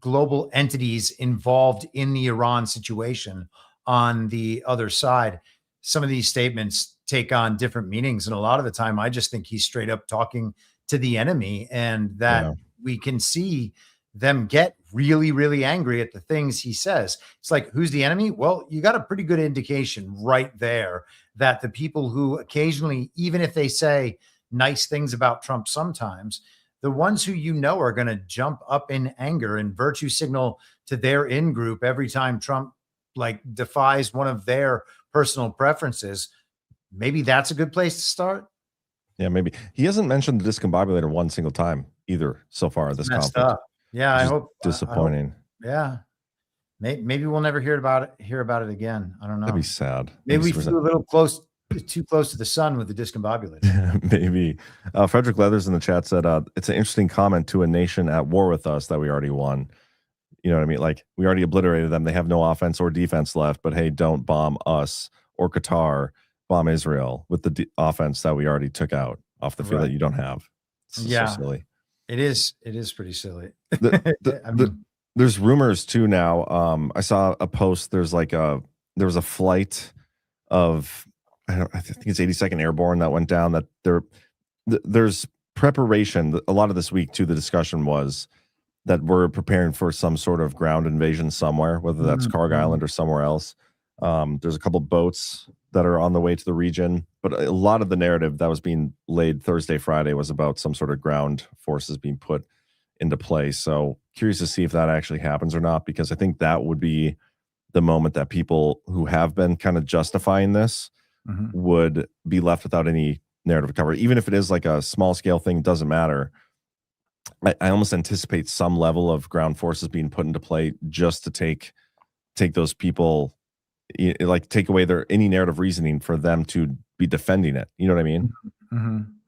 global entities involved in the Iran situation on the other side, some of these statements take on different meanings. And a lot of the time, I just think he's straight up talking to the enemy, and that we can see them get really, really angry at the things he says. It's like, who's the enemy? Well, you got a pretty good indication right there that the people who occasionally, even if they say nice things about Trump sometimes, the ones who are going to jump up in anger and virtue signal to their in-group every time Trump like defies one of their personal preferences, maybe that's a good place to start. Yeah, maybe. He hasn't mentioned the discombobulator one single time either so far at this conference. Yeah, I hope. Disappointing. Yeah, maybe we'll never hear about it again. I don't know. That'd be sad. Maybe we flew a little too close to the sun with the discombobulator. Maybe. Frederick Leathers in the chat said, it's an interesting comment to a nation at war with us that we already won. You know what I mean? Like, we already obliterated them. They have no offense or defense left, but hey, don't bomb us or Qatar, bomb Israel with the offense that we already took out off the field that you don't have. It's so silly. It is pretty silly. There's rumors too now. I saw a post. There was a flight of, I think it's 82nd Airborne that went down. That there's preparation. A lot of this week too. The discussion was that we're preparing for some sort of ground invasion somewhere, whether that's Karg Island or somewhere else. There's a couple boats that are on the way to the region, but a lot of the narrative that was being laid Thursday, Friday was about some sort of ground forces being put into place. So curious to see if that actually happens or not, because I think that would be the moment that people who have been kind of justifying this would be left without any narrative cover. Even if it is like a small scale thing, it doesn't matter. I almost anticipate some level of ground forces being put into play just to take those people, like take away any narrative reasoning for them to be defending it. You know what I mean?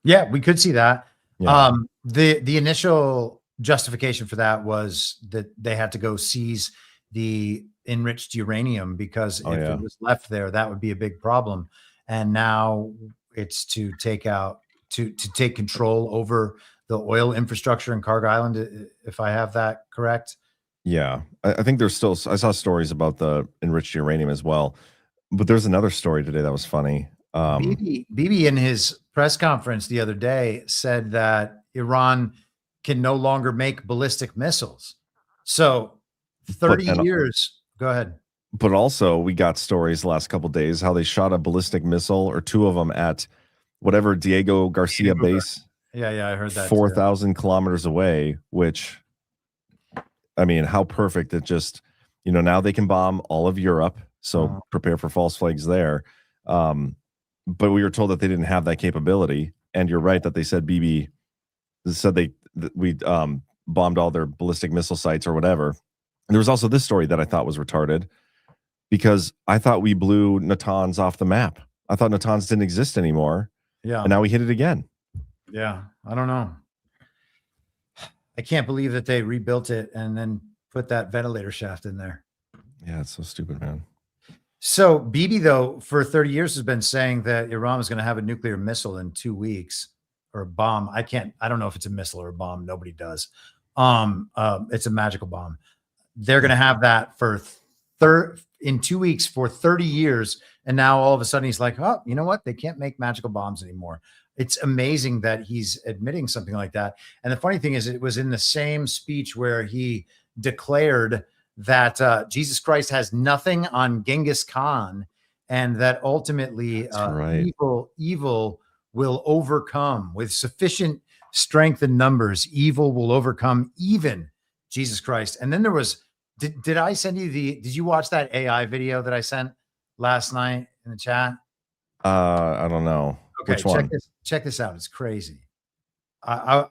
Yeah, we could see that. Yeah. The initial justification for that was that they had to go seize the enriched uranium because if it was left there, that would be a big problem. And now it's to take control over the oil infrastructure in Karg Island, if I have that correct. Yeah, I think there's still, I saw stories about the enriched uranium as well, but there's another story today that was funny. Bibi in his press conference the other day said that Iran can no longer make ballistic missiles. So 30 years, go ahead. But also we got stories the last couple of days, how they shot a ballistic missile or two of them at whatever Diego Garcia base. Yeah, I heard that. 4,000 kilometers away, which, I mean, how perfect it just, now they can bomb all of Europe. So prepare for false flags there. But we were told that they didn't have that capability. And you're right that they said Bibi said we bombed all their ballistic missile sites or whatever. And there was also this story that I thought was retarded, because I thought we blew Natanz off the map. I thought Natanz didn't exist anymore. Yeah. And now we hit it again. Yeah. I don't know. I can't believe that they rebuilt it and then put that ventilator shaft in there. Yeah, it's so stupid, man. So Bibi, though, for 30 years has been saying that Iran was going to have a nuclear missile in 2 weeks, or a bomb. I don't know if it's a missile or a bomb. Nobody does. It's a magical bomb. They're going to have that in 2 weeks for 30 years. And now all of a sudden he's like, oh, you know what? They can't make magical bombs anymore. It's amazing that he's admitting something like that. And the funny thing is, it was in the same speech where he declared that Jesus Christ has nothing on Genghis Khan, and that ultimately evil will overcome with sufficient strength and numbers. Evil will overcome even Jesus Christ. And then there was, did I send you did you watch that AI video that I sent last night in the chat? I don't know. Okay, Which one? Check this out. It's crazy. I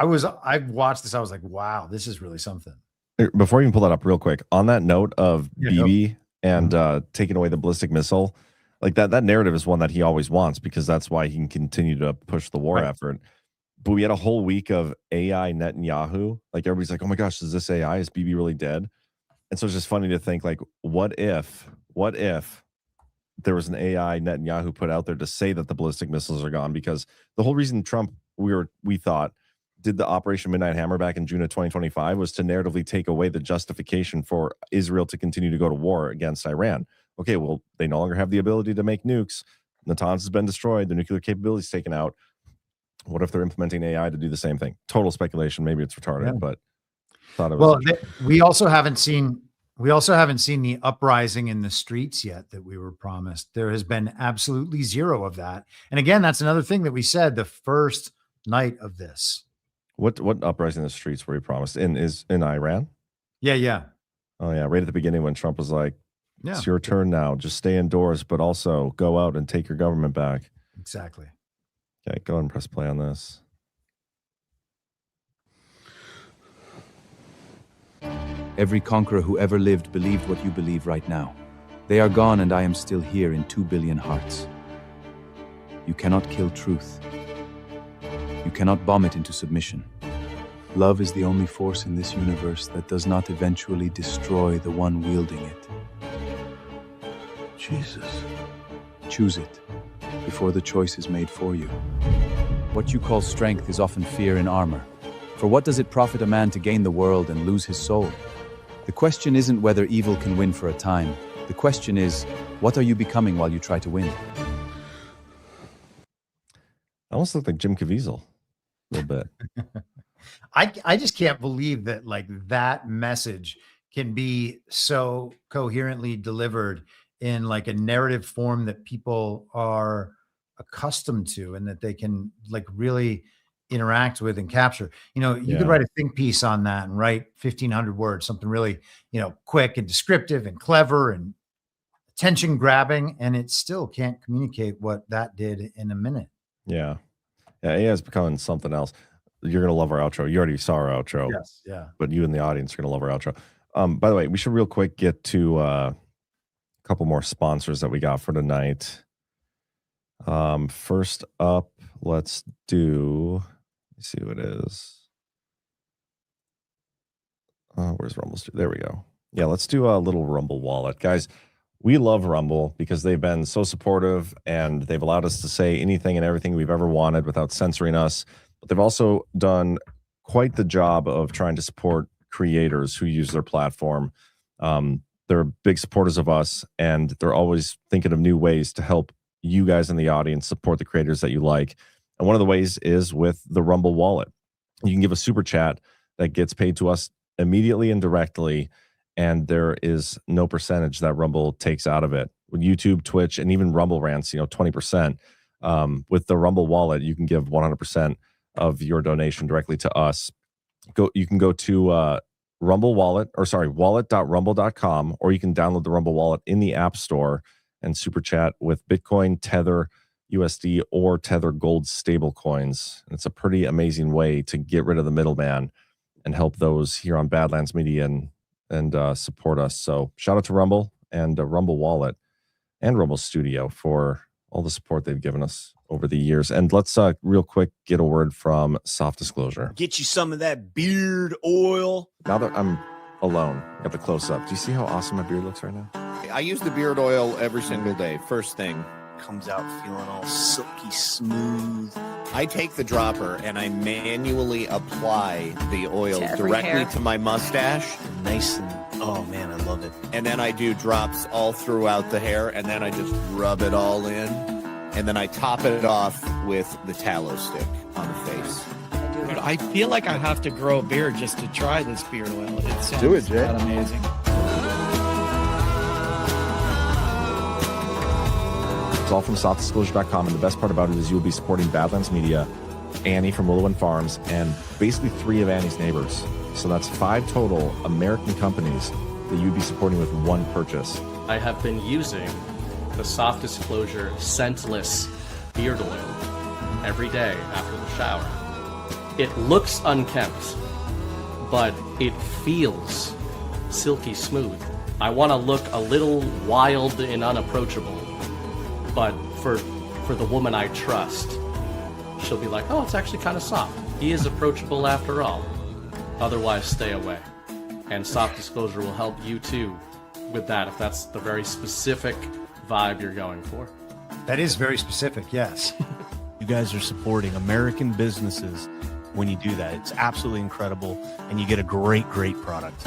watched this. I was like, wow, this is really something. Before you can pull that up real quick, on that note of Bibi and taking away the ballistic missile, Like that narrative is one that he always wants because that's why he can continue to push the war effort. But we had a whole week of AI Netanyahu. Like everybody's like, oh my gosh, is this AI? Is Bibi really dead? And so it's just funny to think like, what if there was an AI Netanyahu put out there to say that the ballistic missiles are gone? Because the whole reason Trump, we thought, did the Operation Midnight Hammer back in June of 2025 was to narratively take away the justification for Israel to continue to go to war against Iran. Okay, well, they no longer have the ability to make nukes. Natanz has been destroyed. The nuclear capability is taken out. What if they're implementing AI to do the same thing? Total speculation. Maybe it's retarded, but thought it was. Well, we also haven't seen the uprising in the streets yet that we were promised. There has been absolutely zero of that. And again, that's another thing that we said the first night of this. What uprising in the streets were we promised? In Iran? Yeah. Oh yeah, right at the beginning when Trump was like, it's your turn now. Just stay indoors, but also go out and take your government back. Exactly. Okay, go ahead and press play on this. Every conqueror who ever lived believed what you believe right now. They are gone and I am still here in 2 billion hearts. You cannot kill truth. You cannot bomb it into submission. Love is the only force in this universe that does not eventually destroy the one wielding it. Jesus. Choose it before the choice is made for you. What you call strength is often fear in armor. For what does it profit a man to gain the world and lose his soul? The question isn't whether evil can win for a time. The question is, what are you becoming while you try to win? I almost look like Jim Caviezel a little bit. I just can't believe that like that message can be so coherently delivered in like a narrative form that people are accustomed to and that they can like really interact with and capture. You could write a think piece on that and write 1,500 words, something really, quick and descriptive and clever and attention grabbing, and it still can't communicate what that did in a minute. Yeah. AI is becoming something else. You're going to love our outro. You already saw our outro. Yes. Yeah. But you and the audience are going to love our outro. By the way, we should real quick get to a couple more sponsors that we got for tonight. First up, let's see who it is. Where's Rumble? There we go. Yeah, let's do a little Rumble wallet. Guys, we love Rumble because they've been so supportive and they've allowed us to say anything and everything we've ever wanted without censoring us. But they've also done quite the job of trying to support creators who use their platform. They're big supporters of us, and they're always thinking of new ways to help you guys in the audience support the creators that you like. And one of the ways is with the Rumble wallet. You can give a super chat that gets paid to us immediately and directly, and there is no percentage that Rumble takes out of it. With YouTube, Twitch, and even Rumble Rants, 20%. With the Rumble wallet, you can give 100% of your donation directly to us. You can go to Rumble Wallet, wallet.rumble.com, or you can download the Rumble Wallet in the App Store and super chat with Bitcoin, Tether, USD, or Tether Gold stable coins. And it's a pretty amazing way to get rid of the middleman and help those here on Badlands Media and support us. So shout out to Rumble and Rumble Wallet and Rumble Studio for all the support they've given us over the years. And let's real quick get a word from Soft Disclosure. Get you some of that beard oil. Now that I'm alone, I got the close up. Do you see how awesome my beard looks right now? I use the beard oil every single day. First thing. Comes out feeling all silky smooth. I take the dropper and I manually apply the oil directly to my mustache. Nice and, oh man, I love it. And then I do drops all throughout the hair, and then I just rub it all in. And then I top it off with the tallow stick on the face. Dude, I feel like I have to grow a beard just to try this beard oil. It sounds Do it, Jay. amazing. It's all from softdisclosure.com, and the best part about it is you'll be supporting Badlands Media, Annie from Willow and Farms, and basically 3 of Annie's neighbors. So that's 5 total American companies that you'd be supporting with one purchase. I have been using the Soft Disclosure scentless beard oil every day after the shower. It looks unkempt, but it feels silky smooth. I want to look a little wild and unapproachable. But for the woman I trust, she'll be like, oh, it's actually kind of soft. He is approachable after all. Otherwise, stay away. And soft disclosure will help you too with that if that's the very specific vibe you're going for. That is very specific, yes. You guys are supporting American businesses when you do that. It's absolutely incredible, and you get a great, great product.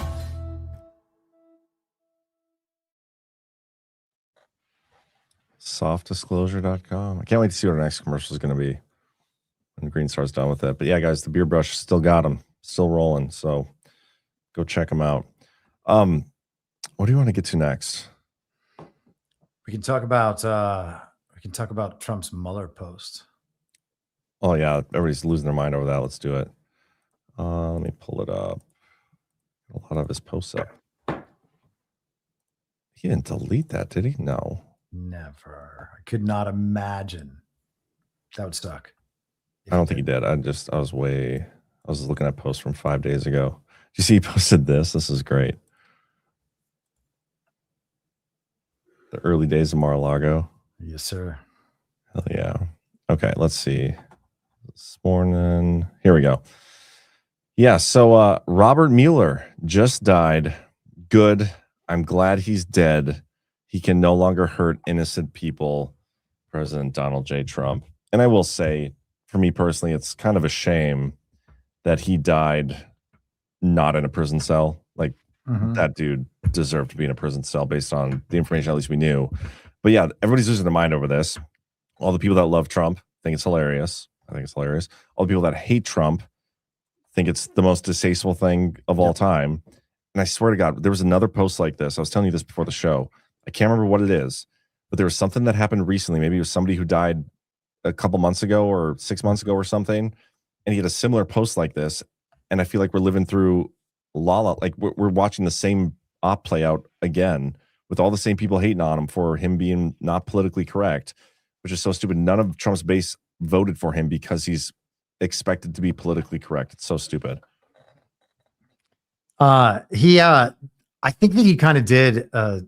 Softdisclosure.com. I can't wait to see what our next commercial is going to be when Green Star's done with it. But yeah, guys, the beer brush still got them, still rolling. So go check them out. What do you want to get to next? We can talk about Trump's Mueller post. Oh yeah, everybody's losing their mind over that. Let's do it. Let me pull it up. A lot of his posts up. He didn't delete that, did he? No. Never. I could not imagine. That would suck. I don't think he did. I was looking at posts from 5 days ago. Did you see he posted this? This is great. The early days of Mar-a-Lago. Yes, sir. Hell yeah. Okay, let's see. This morning. Here we go. Yeah, so Robert Mueller just died. Good. I'm glad he's dead. He can no longer hurt innocent people. President Donald J. Trump. And I will say, for me personally, it's kind of a shame that he died not in a prison cell. Like, that dude deserved to be in a prison cell based on the information at least we knew. But yeah, everybody's losing their mind over this. All the people that love Trump think it's hilarious. I think it's hilarious. All the people that hate Trump think it's the most distasteful thing of all time. And I swear to God, there was another post like this. I was telling you this before the show. I can't remember what it is, but there was something that happened recently. Maybe it was somebody who died a couple months ago or 6 months ago or something. And he had a similar post like this. And I feel like we're living through Lala. Like we're watching the same op play out again with all the same people hating on him for him being not politically correct, which is so stupid. None of Trump's base voted for him because he's expected to be politically correct. It's so stupid. I think that he kind of did a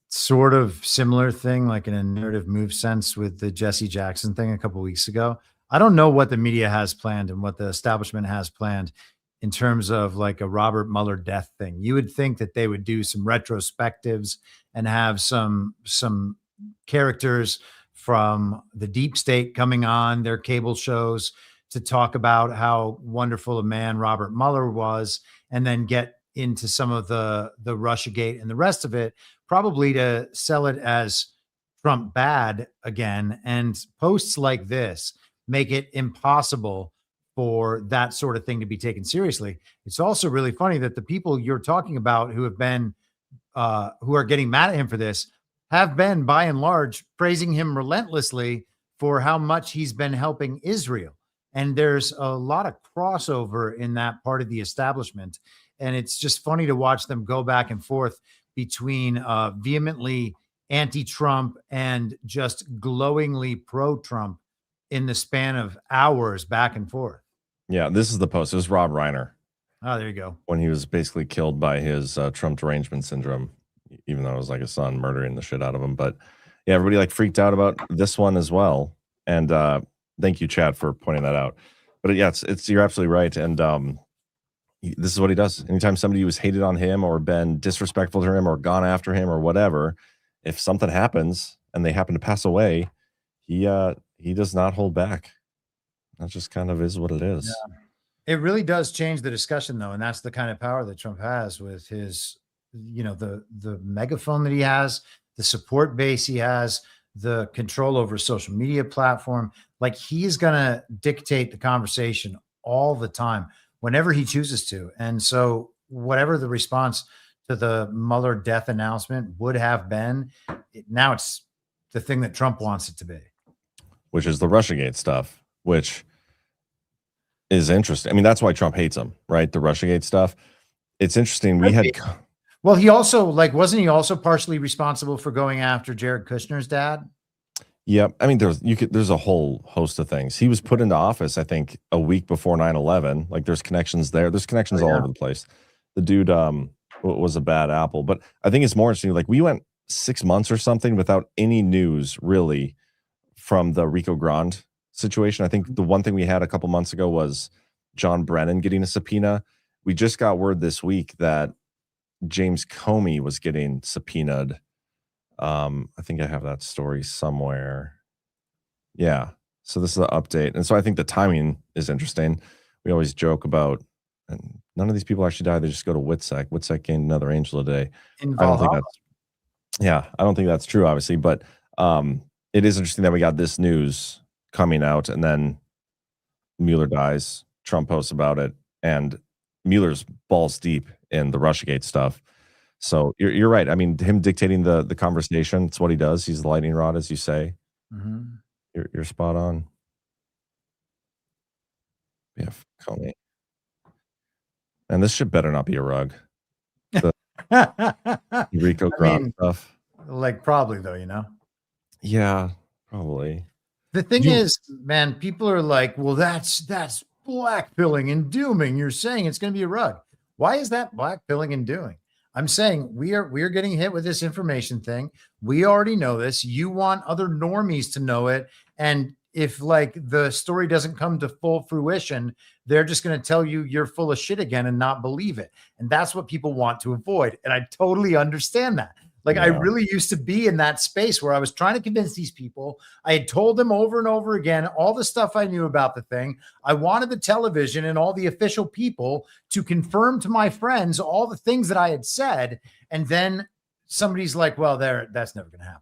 sort of similar thing, like in a narrative move sense with the Jesse Jackson thing a couple of weeks ago. I don't know what the media has planned and what the establishment has planned in terms of like a Robert Mueller death thing. You would think that they would do some retrospectives and have some characters from the deep state coming on their cable shows to talk about how wonderful a man Robert Mueller was, and then get into some of the Russiagate and the rest of it, probably to sell it as Trump bad again. And posts like this make it impossible for that sort of thing to be taken seriously. It's also really funny that the people you're talking about who have been who are getting mad at him for this have been, by and large, praising him relentlessly for how much he's been helping Israel. And there's a lot of crossover in that part of the establishment. And it's just funny to watch them go back and forth between vehemently anti-Trump and just glowingly pro-Trump in the span of hours back and forth. Yeah, this is the post. It was Rob Reiner. Oh, there you go. When he was basically killed by his Trump derangement syndrome, even though it was like his son murdering the shit out of him. But yeah, everybody like freaked out about this one as well. And thank you, Chad, for pointing that out. But yeah, it's you're absolutely right. And this is what he does. Anytime somebody was hated on him or been disrespectful to him or gone after him or whatever, if something happens and they happen to pass away, he does not hold back. That just kind of is what it is. Yeah. It really does change the discussion, though, and that's the kind of power that Trump has with his, the megaphone that he has, the support base he has, the control over social media platform. Like, he is going to dictate the conversation all the time, whenever he chooses to. And so whatever the response to the Mueller death announcement would have been, now it's the thing that Trump wants it to be. Which is the Russiagate stuff, which is interesting. I mean, that's why Trump hates him, right? The Russiagate stuff. It's interesting. Well, he also, wasn't he also partially responsible for going after Jared Kushner's dad? Yeah. I mean, there's a whole host of things. He was put into office, I think, a week before 9/11. Like, there's connections there. There's connections all over the place. The dude was a bad apple. But I think it's more interesting. Like, we went 6 months or something without any news, really, from the Rico Grande situation. I think the one thing we had a couple months ago was John Brennan getting a subpoena. We just got word this week that James Comey was getting subpoenaed. I think I have that story somewhere. Yeah. So this is an update. And so I think the timing is interesting. We always joke about, and none of these people actually died. They just go to WITSEC. WITSEC gained another angel today. I don't think I don't think that's true, obviously, but it is interesting that we got this news coming out, and then Mueller dies. Trump posts about it, and Mueller's balls deep in the Russiagate stuff. So you're right. I mean, him dictating the conversation, it's what he does. He's the lightning rod, as you say. Mm-hmm. You're spot on. Yeah, Comey. And this shit better not be a rug. The Rico Grande stuff. Like, probably though, you know. Yeah, probably. The thing is, man, people are like, well, that's blackpilling and dooming. You're saying it's going to be a rug. Why is that blackpilling and dooming? I'm saying we are getting hit with this information thing. We already know this. You want other normies to know it. And if like the story doesn't come to full fruition, they're just going to tell you you're full of shit again and not believe it. And that's what people want to avoid. And I totally understand that. Like, I really used to be in that space where I was trying to convince these people. I had told them over and over again all the stuff I knew about the thing. I wanted the television and all the official people to confirm to my friends all the things that I had said. And then somebody's like, well, that's never going to happen.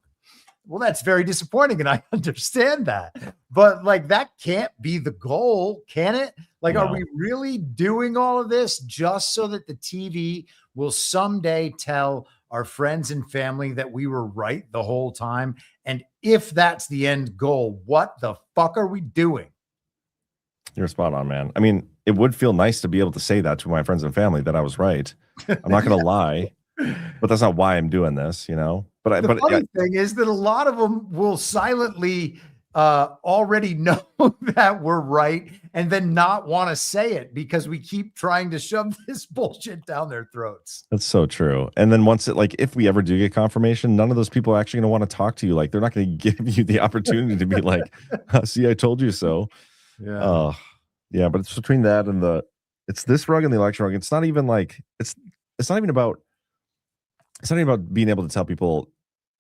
Well, that's very disappointing, and I understand that. But like, that can't be the goal, can it? Like, are we really doing all of this just so that the TV will someday tell our friends and family that we were right the whole time? And if that's the end goal, what the fuck are we doing? You're spot on, man. I mean, it would feel nice to be able to say that to my friends and family that I was right. I'm not going to lie, but that's not why I'm doing this, you know? But the funny thing is that a lot of them will silently already know that we're right and then not want to say it because we keep trying to shove this bullshit down their throats. That's so true. And then once it, like, if we ever do get confirmation, none of those people are actually going to want to talk to you. Like, they're not going to give you the opportunity to be like, see, I told you so. Yeah. Yeah. But it's between that and it's this rug and the election rug. It's not even like, it's not even about being able to tell people,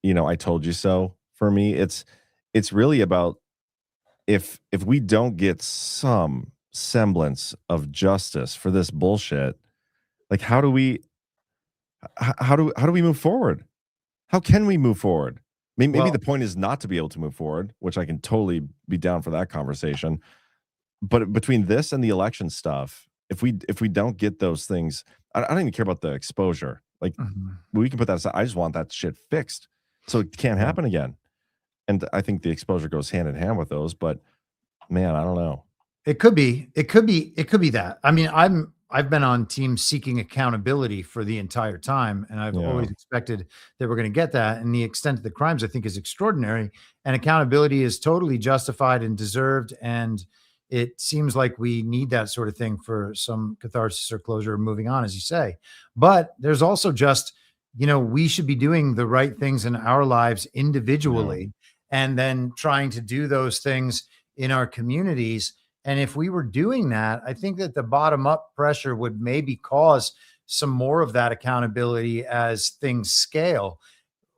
you know, I told you so. For me, it's really about if we don't get some semblance of justice for this bullshit, like how do we move forward? How can we move forward? Maybe the point is not to be able to move forward, which I can totally be down for that conversation. But between this and the election stuff, if we don't get those things, I don't even care about the exposure. Like, we can put that aside. I just want that shit fixed so it can't happen again. And I think the exposure goes hand in hand with those. But man, I don't know. It could be that. I mean, I've been on teams seeking accountability for the entire time, and I've always expected that we're going to get that. And the extent of the crimes, I think, is extraordinary, and accountability is totally justified and deserved. And it seems like we need that sort of thing for some catharsis or closure, moving on, as you say. But there's also just, you know, we should be doing the right things in our lives individually, and then trying to do those things in our communities. And if we were doing that, I think that the bottom up pressure would maybe cause some more of that accountability as things scale.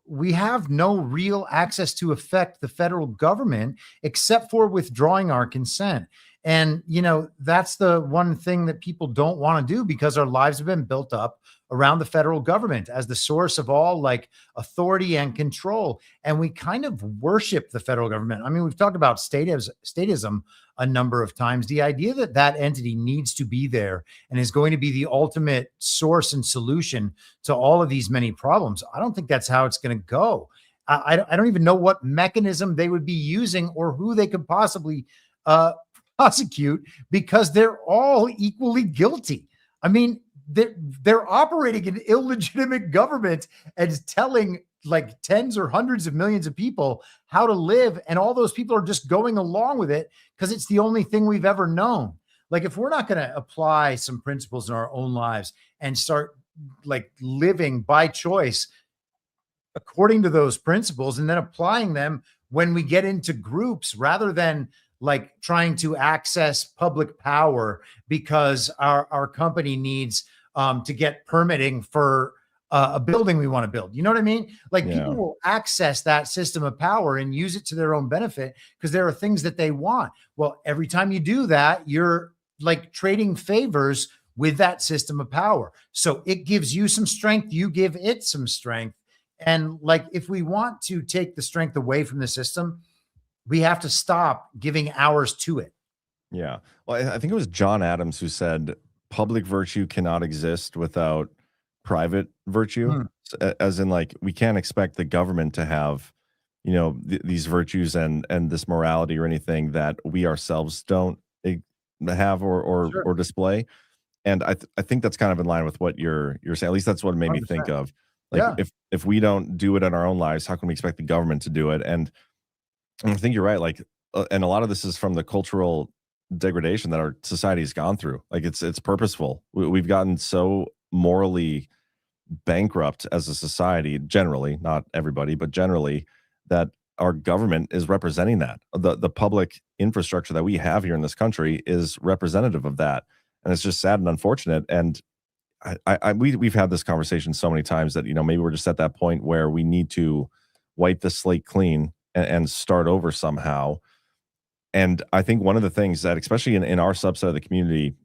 We have no real access to affect the federal government except for withdrawing our consent. And, you know, that's the one thing that people don't want to do, because our lives have been built up around the federal government as the source of all like authority and control. And we kind of worship the federal government. I mean, we've talked about statism a number of times. The idea that that entity needs to be there and is going to be the ultimate source and solution to all of these many problems, I don't think that's how it's going to go. I don't even know what mechanism they would be using or who they could possibly prosecute, because they're all equally guilty. I mean, they're operating an illegitimate government and telling like tens or hundreds of millions of people how to live. And all those people are just going along with it because it's the only thing we've ever known. Like, if we're not going to apply some principles in our own lives and start like living by choice according to those principles and then applying them when we get into groups, rather than like trying to access public power because our company needs to get permitting for a building we want to build. You know what I mean? Like people will access that system of power and use it to their own benefit because there are things that they want. Well, every time you do that, you're like trading favors with that system of power. So it gives you some strength, you give it some strength. And like, if we want to take the strength away from the system, we have to stop giving ours to it. Yeah. Well, I think it was John Adams who said public virtue cannot exist without private virtue. As in, like, we can't expect the government to have, you know, these virtues and this morality or anything that we ourselves don't have or display. And I think that's kind of in line with what you're saying. At least that's what it made me think of. Like, if we don't do it in our own lives, how can we expect the government to do it? And I think you're right. Like, and a lot of this is from the cultural degradation that our society has gone through. Like, it's purposeful. We've gotten so morally bankrupt as a society, generally, not everybody, but generally, that our government is representing that. The public infrastructure that we have here in this country is representative of that. And it's just sad and unfortunate. And we've had this conversation so many times that, you know, maybe we're just at that point where we need to wipe the slate clean and start over somehow. And I think one of the things that, especially in our subset of the community,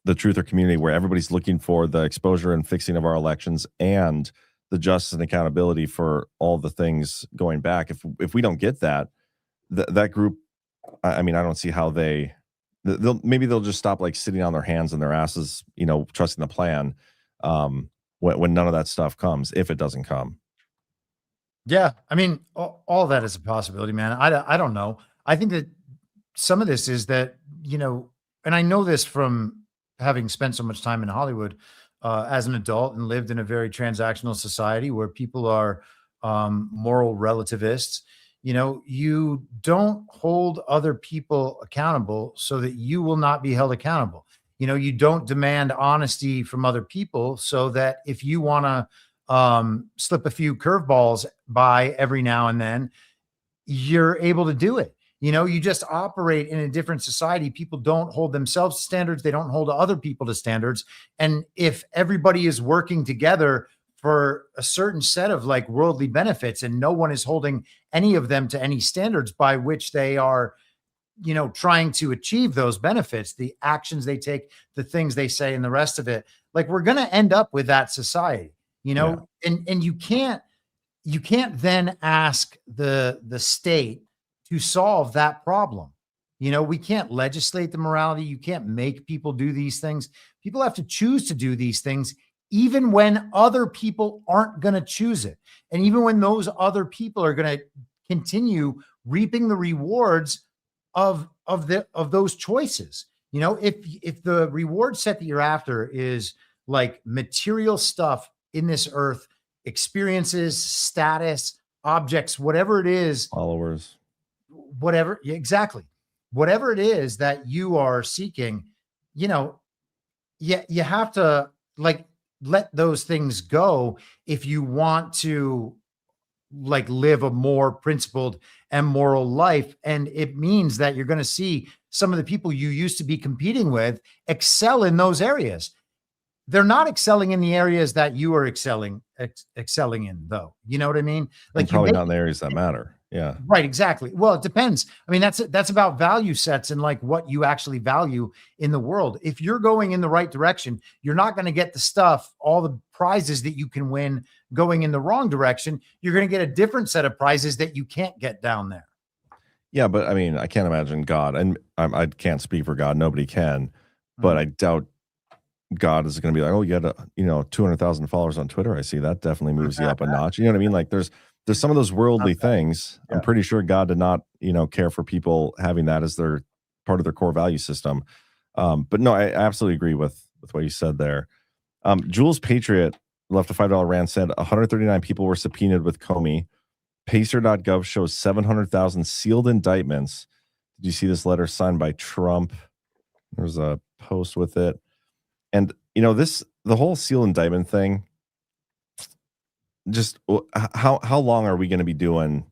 the truther community, where everybody's looking for the exposure and fixing of our elections and the justice and accountability for all the things going back, if we don't get that, that group, I mean, I don't see how they'll just stop like sitting on their hands and their asses, you know, trusting the plan when none of that stuff comes, if it doesn't come. Yeah, I mean, all that is a possibility, man. I don't know. I think that some of this is that, you know, and I know this from having spent so much time in Hollywood as an adult and lived in a very transactional society where people are moral relativists. You know, you don't hold other people accountable so that you will not be held accountable. You know, you don't demand honesty from other people so that if you want to slip a few curveballs by every now and then, you're able to do it. You know, you just operate in a different society. People don't hold themselves to standards. They don't hold other people to standards. And if everybody is working together for a certain set of like worldly benefits and no one is holding any of them to any standards by which they are, you know, trying to achieve those benefits, the actions they take, the things they say, and the rest of it, like, we're going to end up with that society, you know. And you can't then ask the state to solve that problem. You know, we can't legislate the morality. You can't make people do these things. People have to choose to do these things, even when other people aren't going to choose it. And even when those other people are going to continue reaping the rewards of those choices. You know, if the reward set that you're after is like material stuff in this earth, experiences, status, objects, whatever it is, followers, whatever, exactly. Whatever it is that you are seeking, you know, you have to like let those things go if you want to like live a more principled and moral life. And it means that you're going to see some of the people you used to be competing with excel in those areas. They're not excelling in the areas that you are excelling in, though. You know what I mean? Like, and probably not in the areas that matter. Yeah. Right. Exactly. Well, it depends. I mean, that's about value sets and like what you actually value in the world. If you're going in the right direction, you're not going to get the stuff, all the prizes that you can win going in the wrong direction. You're going to get a different set of prizes that you can't get down there. Yeah. But I mean, I can't imagine God, and I can't speak for God. Nobody can, but I doubt God is going to be like, oh, you got 200,000 followers on Twitter. I see that definitely moves you up a notch. You know what I mean? Like there's some of those worldly things. Yeah. I'm pretty sure God did not, care for people having that as their part of their core value system. But no, I absolutely agree with what you said there. Jules Patriot left a $5 rant, said 139 people were subpoenaed with Comey. Pacer.gov shows 700,000 sealed indictments. Did you see this letter signed by Trump? There's a post with it. And, the whole sealed indictment thing, just how long are we going to be doing?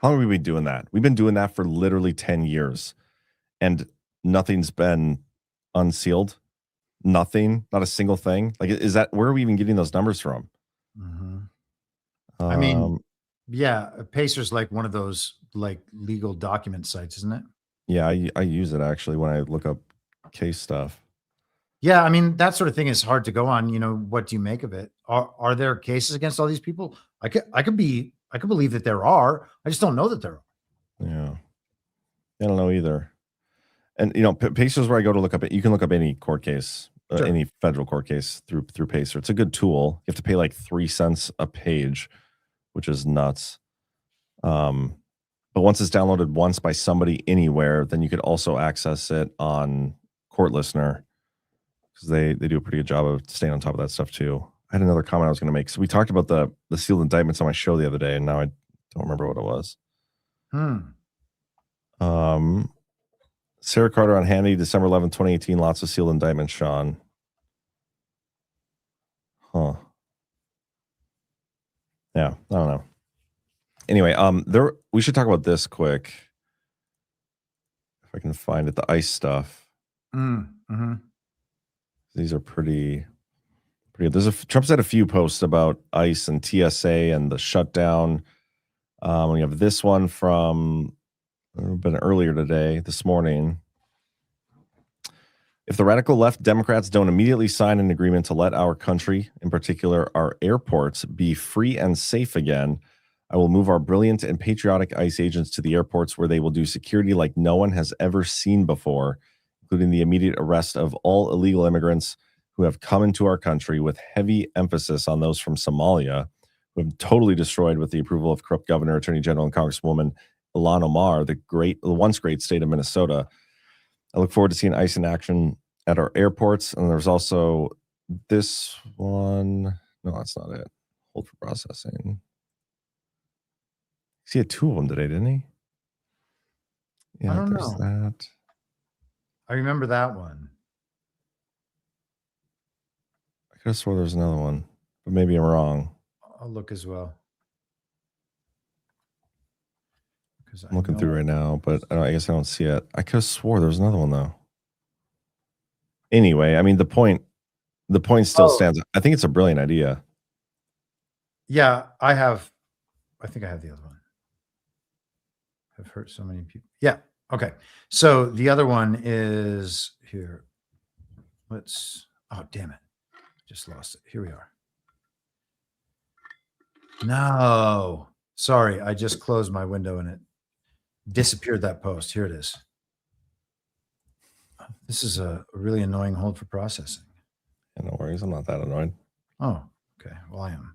How long have we been doing that? We've been doing that for literally 10 years, and nothing's been unsealed. Nothing, not a single thing. Like, is that, where are we even getting those numbers from? I mean, yeah, Pacer's like one of those like legal document sites, isn't it? Yeah, I use it actually when I look up case stuff. Yeah, I mean, that sort of thing is hard to go on. You know, what do you make of it? Are there cases against all these people? I could believe that there are. I just don't know that there are. Yeah, I don't know either. And you know, Pacer's where I go to look up it. You can look up any court case, Sure. any federal court case through Pacer. It's a good tool. You have to pay like 3 cents a page, which is nuts. But once it's downloaded once by somebody anywhere, then you could also access it on Court Listener, because they do a pretty good job of staying on top of that stuff too. I had another comment I was going to make. So we talked about the sealed indictments on my show the other day, and now I don't remember what it was. Sarah Carter on Hannity, December 11, 2018. Lots of sealed indictments, Sean. Huh. Yeah, I don't know. Anyway, we should talk about this quick. If I can find it, the ICE stuff. These are pretty good. Trump's had a few posts about ICE and TSA and the shutdown. We have this one from been earlier today, this morning. If the radical left Democrats don't immediately sign an agreement to let our country, in particular our airports, be free and safe again, I will move our brilliant and patriotic ICE agents to the airports, where they will do security like no one has ever seen before, including the immediate arrest of all illegal immigrants who have come into our country, with heavy emphasis on those from Somalia, who have totally destroyed, with the approval of corrupt governor, attorney general, and Congresswoman Ilhan Omar, the once great state of Minnesota. I look forward to seeing ICE in action at our airports. And there's also this one. No, that's not it. Hold for processing. He had 2 of them today, didn't he? Yeah, I don't there's know. that. I remember that one. I could have swore there was another one, but maybe I'm wrong. I'll look as well. I'm looking through right now, but I guess I don't see it. I could have swore there was another one though. Anyway, I mean, the point still stands. I think it's a brilliant idea. Yeah, I think I have the other one. I've hurt so many people. Yeah. Okay. So the other one is here. Oh, damn it. Just lost it. Here we are. No. Sorry. I just closed my window and it disappeared, that post. Here it is. This is a really annoying hold for processing. Yeah, no worries. I'm not that annoyed. Oh, okay. Well, I am.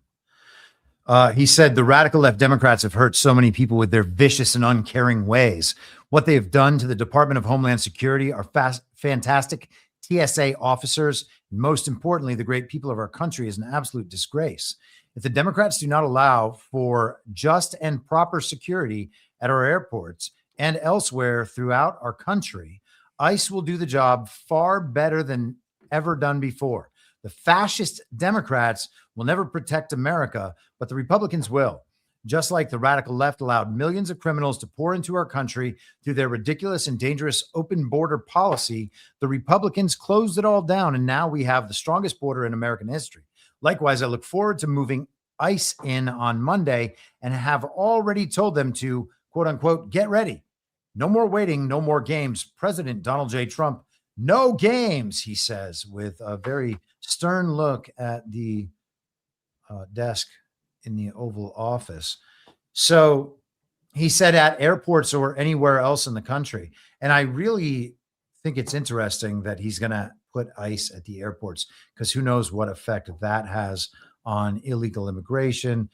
He said the radical left Democrats have hurt so many people with their vicious and uncaring ways. What they have done to the Department of Homeland Security, our fantastic TSA officers, and most importantly, the great people of our country, is an absolute disgrace. If the Democrats do not allow for just and proper security at our airports and elsewhere throughout our country, ICE will do the job far better than ever done before. The fascist Democrats will never protect America, but the Republicans will. Just like the radical left allowed millions of criminals to pour into our country through their ridiculous and dangerous open border policy, the Republicans closed it all down, and now we have the strongest border in American history. Likewise, I look forward to moving ICE in on Monday and have already told them to, quote unquote, get ready. No more waiting, no more games. President Donald J. Trump, no games, he says, with a very stern look at the desk in the Oval Office. So he said at airports or anywhere else in the country. And I really think it's interesting that he's going to put ICE at the airports, because who knows what effect that has on illegal immigration,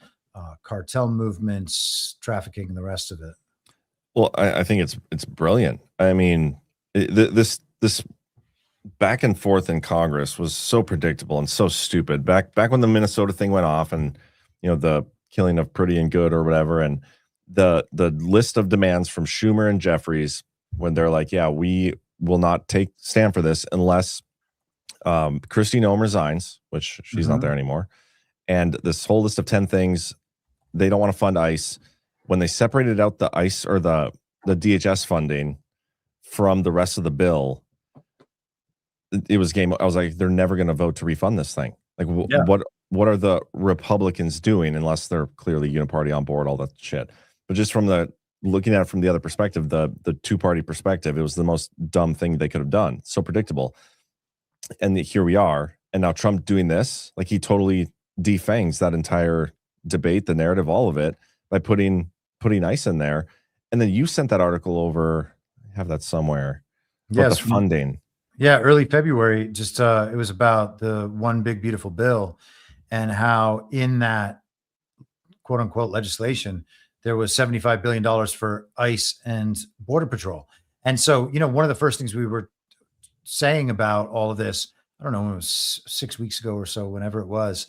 cartel movements, trafficking, and the rest of it. Well, I think it's brilliant. I mean, this back and forth in Congress was so predictable and so stupid. Back when the Minnesota thing went off, and you know, the killing of Pretty and Good or whatever, and the list of demands from Schumer and Jeffries, when they're like, yeah, we will not stand for this unless Kristi Noem resigns, which she's not there anymore, and this whole list of 10 things. They don't want to fund ICE. when they separated out the ICE or the DHS funding from the rest of the bill, it was game. I was like, they're never going to vote to refund this thing. Like, what are the Republicans doing, unless they're clearly uniparty on board, all that shit. But just from looking at it from the other perspective, the two-party perspective, it was the most dumb thing they could have done. So predictable. And here we are. And now Trump doing this, like, he totally defangs that entire debate, the narrative, all of it, by putting ICE in there. And then you sent that article over. I have that somewhere. Yes, the funding. Yeah, early February. Just it was about the One Big Beautiful Bill, and how in that quote unquote legislation there was $75 billion for ICE and Border Patrol. And so, you know, one of the first things we were saying about all of this, I don't know, when it was 6 weeks ago or so, whenever it was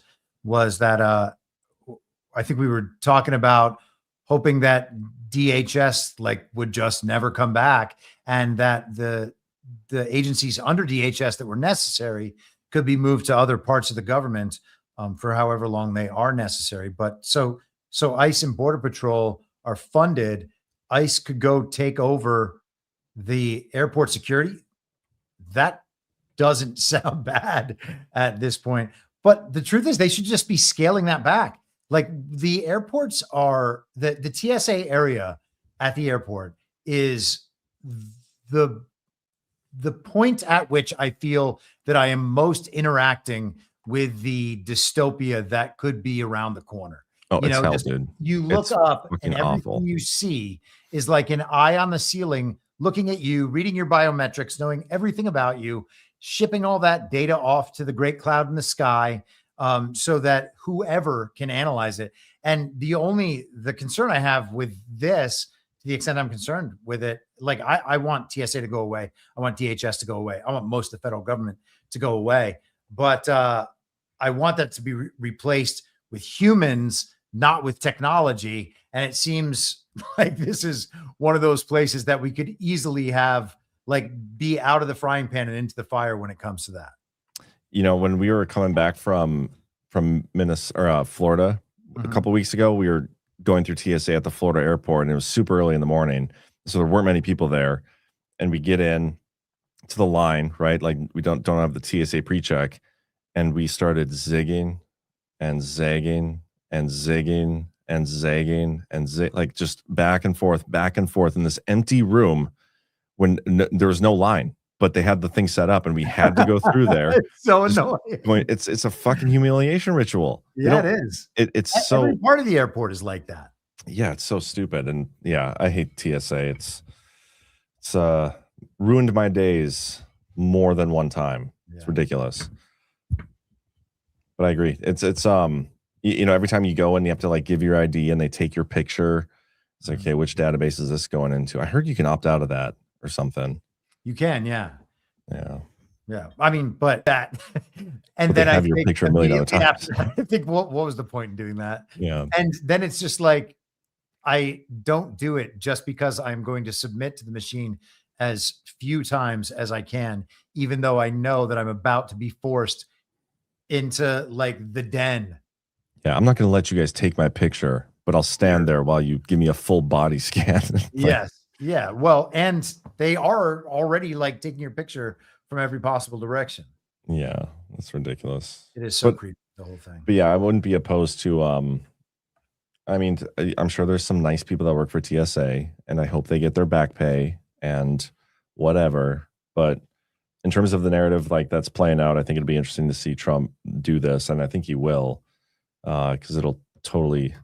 that I think we were talking about hoping that DHS would just never come back, and that the agencies under DHS that were necessary could be moved to other parts of the government for however long they are necessary. But so ICE and Border Patrol are funded. ICE could go take over the airport security. That doesn't sound bad at this point. But the truth is, they should just be scaling that back. Like, the airports are the TSA area at the airport is the point at which I feel that I am most interacting with the dystopia that could be around the corner. Oh, it's hell, dude. You look up and everything awful. You see is like an eye on the ceiling, looking at you, reading your biometrics, knowing everything about you, shipping all that data off to the great cloud in the sky, so that whoever can analyze it. And the concern I have with this, to the extent I'm concerned with it, like, I want TSA to go away. I want DHS to go away. I want most of the federal government to go away. But I want that to be replaced with humans, not with technology. And it seems like this is one of those places that we could easily have, like, be out of the frying pan and into the fire when it comes to that. You know, when we were coming back from Minnesota or Florida a couple weeks ago, we were going through TSA at the Florida airport, and it was super early in the morning, so there weren't many people there. And we get in to the line, right? Like, we don't have the TSA pre-check, and we started zigging and zagging and zigging and zagging and like, just back and forth in this empty room when there was no line. But they had the thing set up, and we had to go through there. It's so annoying. It's a fucking humiliation ritual. Yeah, it is. It's so, every part of the airport is like that. Yeah, it's so stupid. And yeah, I hate TSA. It's ruined my days more than one time. Yeah. It's ridiculous. But I agree. It's you know, every time you go in, you have to, like, give your ID, and they take your picture. It's like, okay, which database is this going into? I heard you can opt out of that or something. You can, yeah. Yeah. I mean, but that, and then have your picture a million other times. I think what was the point in doing that? Yeah. And then it's just like, I don't do it just because I'm going to submit to the machine as few times as I can, even though I know that I'm about to be forced into, like, the den. Yeah, I'm not going to let you guys take my picture, but I'll stand there while you give me a full body scan. Yes. Yeah. Well, and they are already, like, taking your picture from every possible direction. Yeah, that's ridiculous. It is so creepy, the whole thing. But yeah, I wouldn't be opposed to I mean, I'm sure there's some nice people that work for TSA, and I hope they get their back pay and whatever. But in terms of the narrative, like, that's playing out, I think it'd be interesting to see Trump do this, and I think he will, because it'll totally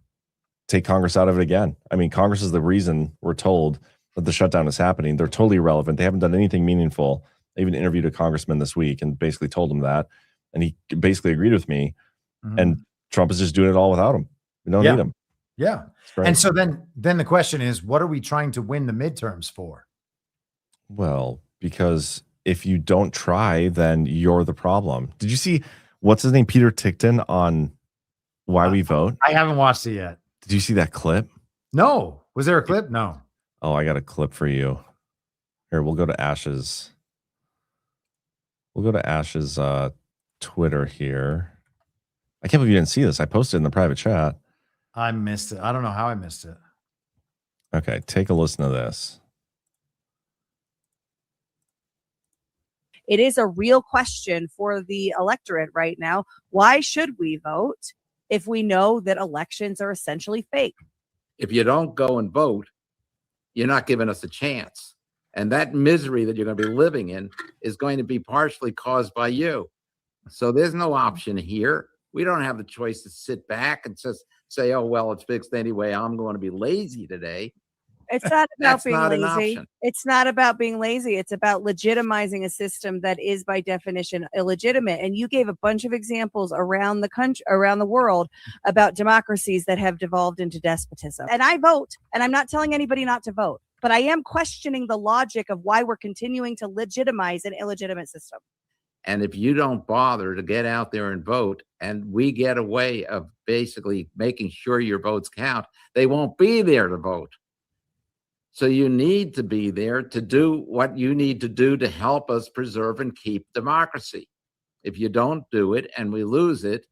take Congress out of it again. I mean, Congress is the reason we're told that the shutdown is happening. They're totally irrelevant. They haven't done anything meaningful. I even interviewed a congressman this week and basically told him that, and he basically agreed with me. And Trump is just doing it all without him. We don't need him. Yeah. And so then the question is, what are we trying to win the midterms for? Well, because if you don't try, then you're the problem. Did you see, what's his name, Peter Tickton, on Why We Vote? I haven't watched it yet. Did you see that clip? No. Was there a clip? No. Oh, I got a clip for you. Here, we'll go to Ash's. We'll go to Ash's Twitter here. I can't believe you didn't see this. I posted in the private chat. I missed it. I don't know how I missed it. Okay, take a listen to this. It is a real question for the electorate right now. Why should we vote if we know that elections are essentially fake? If you don't go and vote, you're not giving us a chance. And that misery that you're going to be living in is going to be partially caused by you. So there's no option here. We don't have the choice to sit back and just say, oh, well, it's fixed anyway. I'm going to be lazy today. It's not about being not an lazy. option. It's not about being lazy. It's about legitimizing a system that is by definition illegitimate. And you gave a bunch of examples around the country, around the world, about democracies that have devolved into despotism. And I vote, and I'm not telling anybody not to vote, but I am questioning the logic of why we're continuing to legitimize an illegitimate system. And if you don't bother to get out there and vote, and we get a way of basically making sure your votes count, they won't be there to vote. So you need to be there to do what you need to do to help us preserve and keep democracy. If you don't do it and we lose it,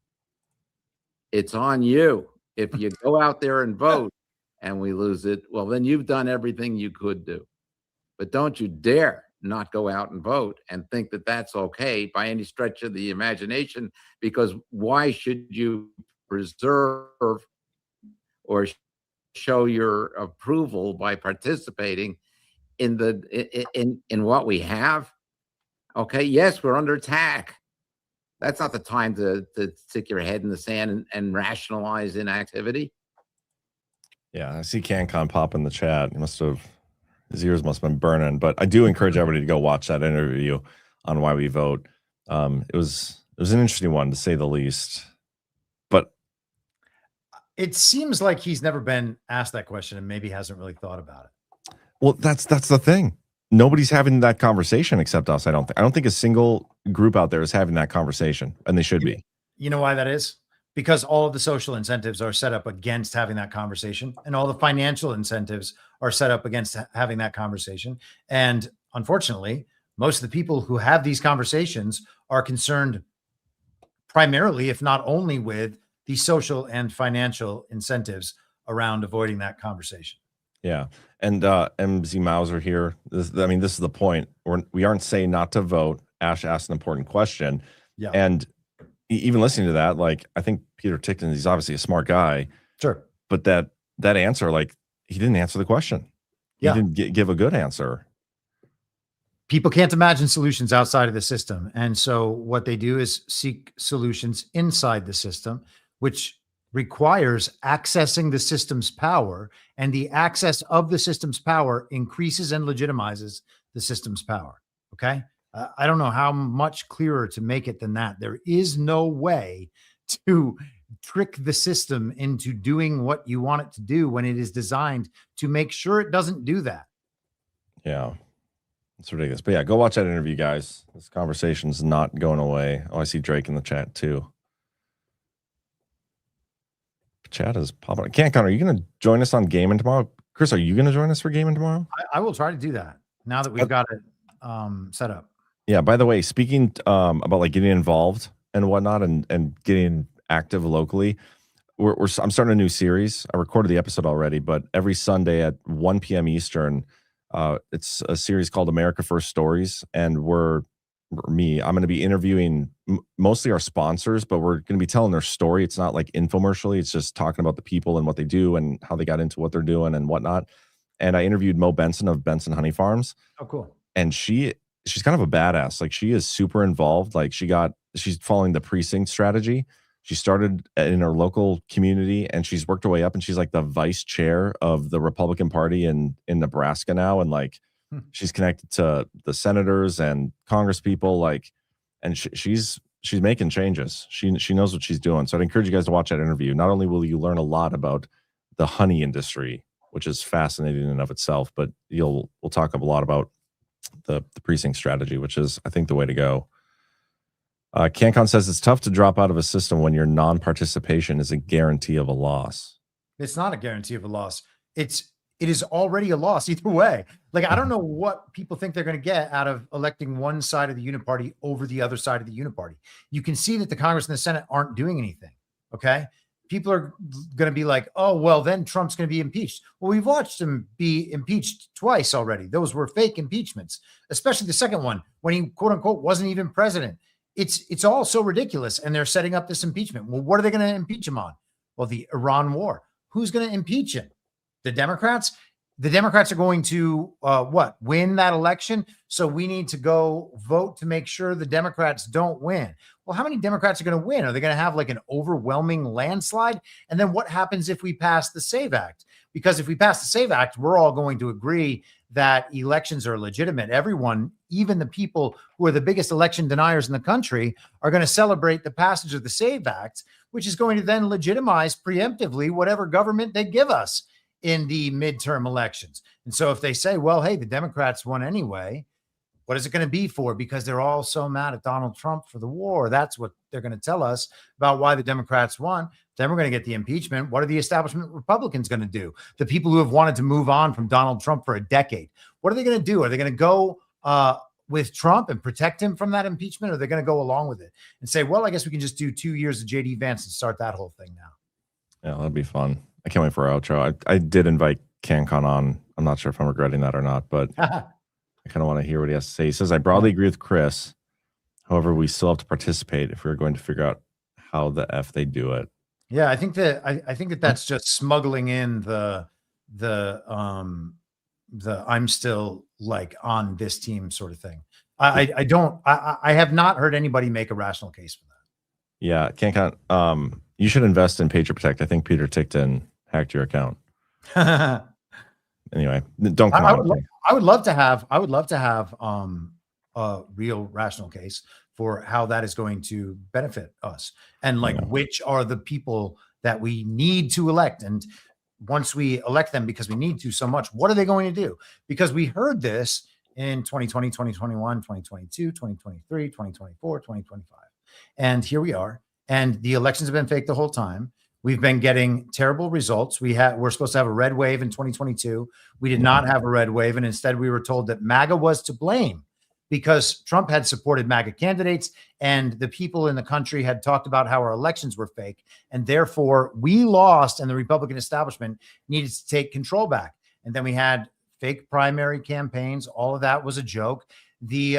it's on you. If you go out there and vote and we lose it, well, then you've done everything you could do. But don't you dare not go out and vote and think that that's okay by any stretch of the imagination, because why should you preserve or show your approval by participating in in what we have? Okay, yes, we're under attack. That's not the time to stick your head in the sand and rationalize inactivity. Yeah, I see CanCon pop in the chat. His ears must have been burning. But I do encourage everybody to go watch that interview on why we vote. It was an interesting one, to say the least. But it seems like he's never been asked that question and maybe hasn't really thought about it. Well, that's the thing. Nobody's having that conversation except us. I don't think a single group out there is having that conversation, and they should be. You know why that is? Because all of the social incentives are set up against having that conversation, and all the financial incentives are set up against having that conversation. And unfortunately, most of the people who have these conversations are concerned primarily, if not only, with the social and financial incentives around avoiding that conversation. Yeah. And MZ Mauser here. This is the point. We aren't saying not to vote. Ash asked an important question. Yeah. And even listening to that, like, I think Peter Tickton, he's obviously a smart guy. Sure. But that answer, like, he didn't answer the question. Yeah. He didn't give a good answer. People can't imagine solutions outside of the system. And so what they do is seek solutions inside the system, which requires accessing the system's power, and the access of the system's power increases and legitimizes the system's power. Okay. I don't know how much clearer to make it than that. There is no way to trick the system into doing what you want it to do when it is designed to make sure it doesn't do that. Yeah. It's ridiculous. But yeah, go watch that interview, guys. This conversation's not going away. Oh, I see Drake in the chat too. Chat is popping. CanCon, are you going to join us on Gaming tomorrow? Chris, are you going to join us for Gaming tomorrow? I will try to do that now that we've got it set up. Yeah, by the way, speaking about like getting involved and whatnot and getting active locally, I'm starting a new series. I recorded the episode already, but every Sunday at 1 p.m. Eastern, it's a series called America First Stories, and I'm going to be interviewing mostly our sponsors, but we're going to be telling their story. It's not like infomercially. It's just talking about the people and what they do and how they got into what they're doing and whatnot. And I interviewed Mo Benson of Benson Honey Farms. Oh, cool. And she's kind of a badass. Like, she is super involved. Like, she's following the precinct strategy. She started in her local community and she's worked her way up, and she's like the vice chair of the Republican Party in Nebraska now. And like, she's connected to the senators and Congress people, like, and she's making changes. She knows what she's doing. So I'd encourage you guys to watch that interview. Not only will you learn a lot about the honey industry, which is fascinating in and of itself, but we'll talk a lot about the precinct strategy, which is, I think, the way to go. CanCon says it's tough to drop out of a system when your non-participation is a guarantee of a loss. It's not a guarantee of a loss. It is already a loss either way. Like, I don't know what people think they're going to get out of electing one side of the uniparty over the other side of the uniparty. You can see that the Congress and the Senate aren't doing anything. Okay. people are going to be like, oh, well, then Trump's going to be impeached. Well, we've watched him be impeached twice already. Those were fake impeachments, especially the second one when he, quote unquote, wasn't even president. It's all so ridiculous. And they're setting up this impeachment. Well, what are they going to impeach him on? Well, the Iran war. Who's going to impeach him? The Democrats? The Democrats are going to win that election. So we need to go vote to make sure the Democrats don't win. Well, how many Democrats are going to win? Are they going to have like an overwhelming landslide? And then what happens if we pass the SAVE Act? Because if we pass the SAVE Act, we're all going to agree that elections are legitimate. Everyone, even the people who are the biggest election deniers in the country, are going to celebrate the passage of the SAVE Act, which is going to then legitimize preemptively whatever government they give us in the midterm elections. And so if they say, well, hey, the Democrats won anyway, what is it going to be for? Because they're all so mad at Donald Trump for the war. That's what they're going to tell us about why the Democrats won. Then we're going to get the impeachment. What are the establishment Republicans going to do? The people who have wanted to move on from Donald Trump for a decade. What are they going to do? Are they going to go with Trump and protect him from that impeachment? Or are they going to go along with it and say, well, I guess we can just do 2 years of JD Vance and start that whole thing now? Yeah, that'd be fun. I can't wait for our outro. I did invite CanCon on. I'm not sure if I'm regretting that or not, but I kind of want to hear what he has to say. He says, I broadly agree with Chris. However, we still have to participate if we're going to figure out how the F they do it. Yeah, I think that that's just smuggling in the I'm still like on this team sort of thing. I have not heard anybody make a rational case for that. Yeah, CanCon. You should invest in Patriot Protect. I think Peter Tickton hacked your account. Anyway, don't come on. I would love to have a real rational case for how that is going to benefit us, and like which are the people that we need to elect. And once we elect them because we need to so much, what are they going to do? Because we heard this in 2020, 2021, 2022, 2023, 2024, 2025. And here we are. And the elections have been fake the whole time. We've been we're supposed to have a red wave in 2022. We did not have a red wave. And instead we were told that MAGA was to blame because Trump had supported MAGA candidates and the people in the country had talked about how our elections were fake. And therefore we lost and the Republican establishment needed to take control back. And then we had fake primary campaigns. All of that was a joke. The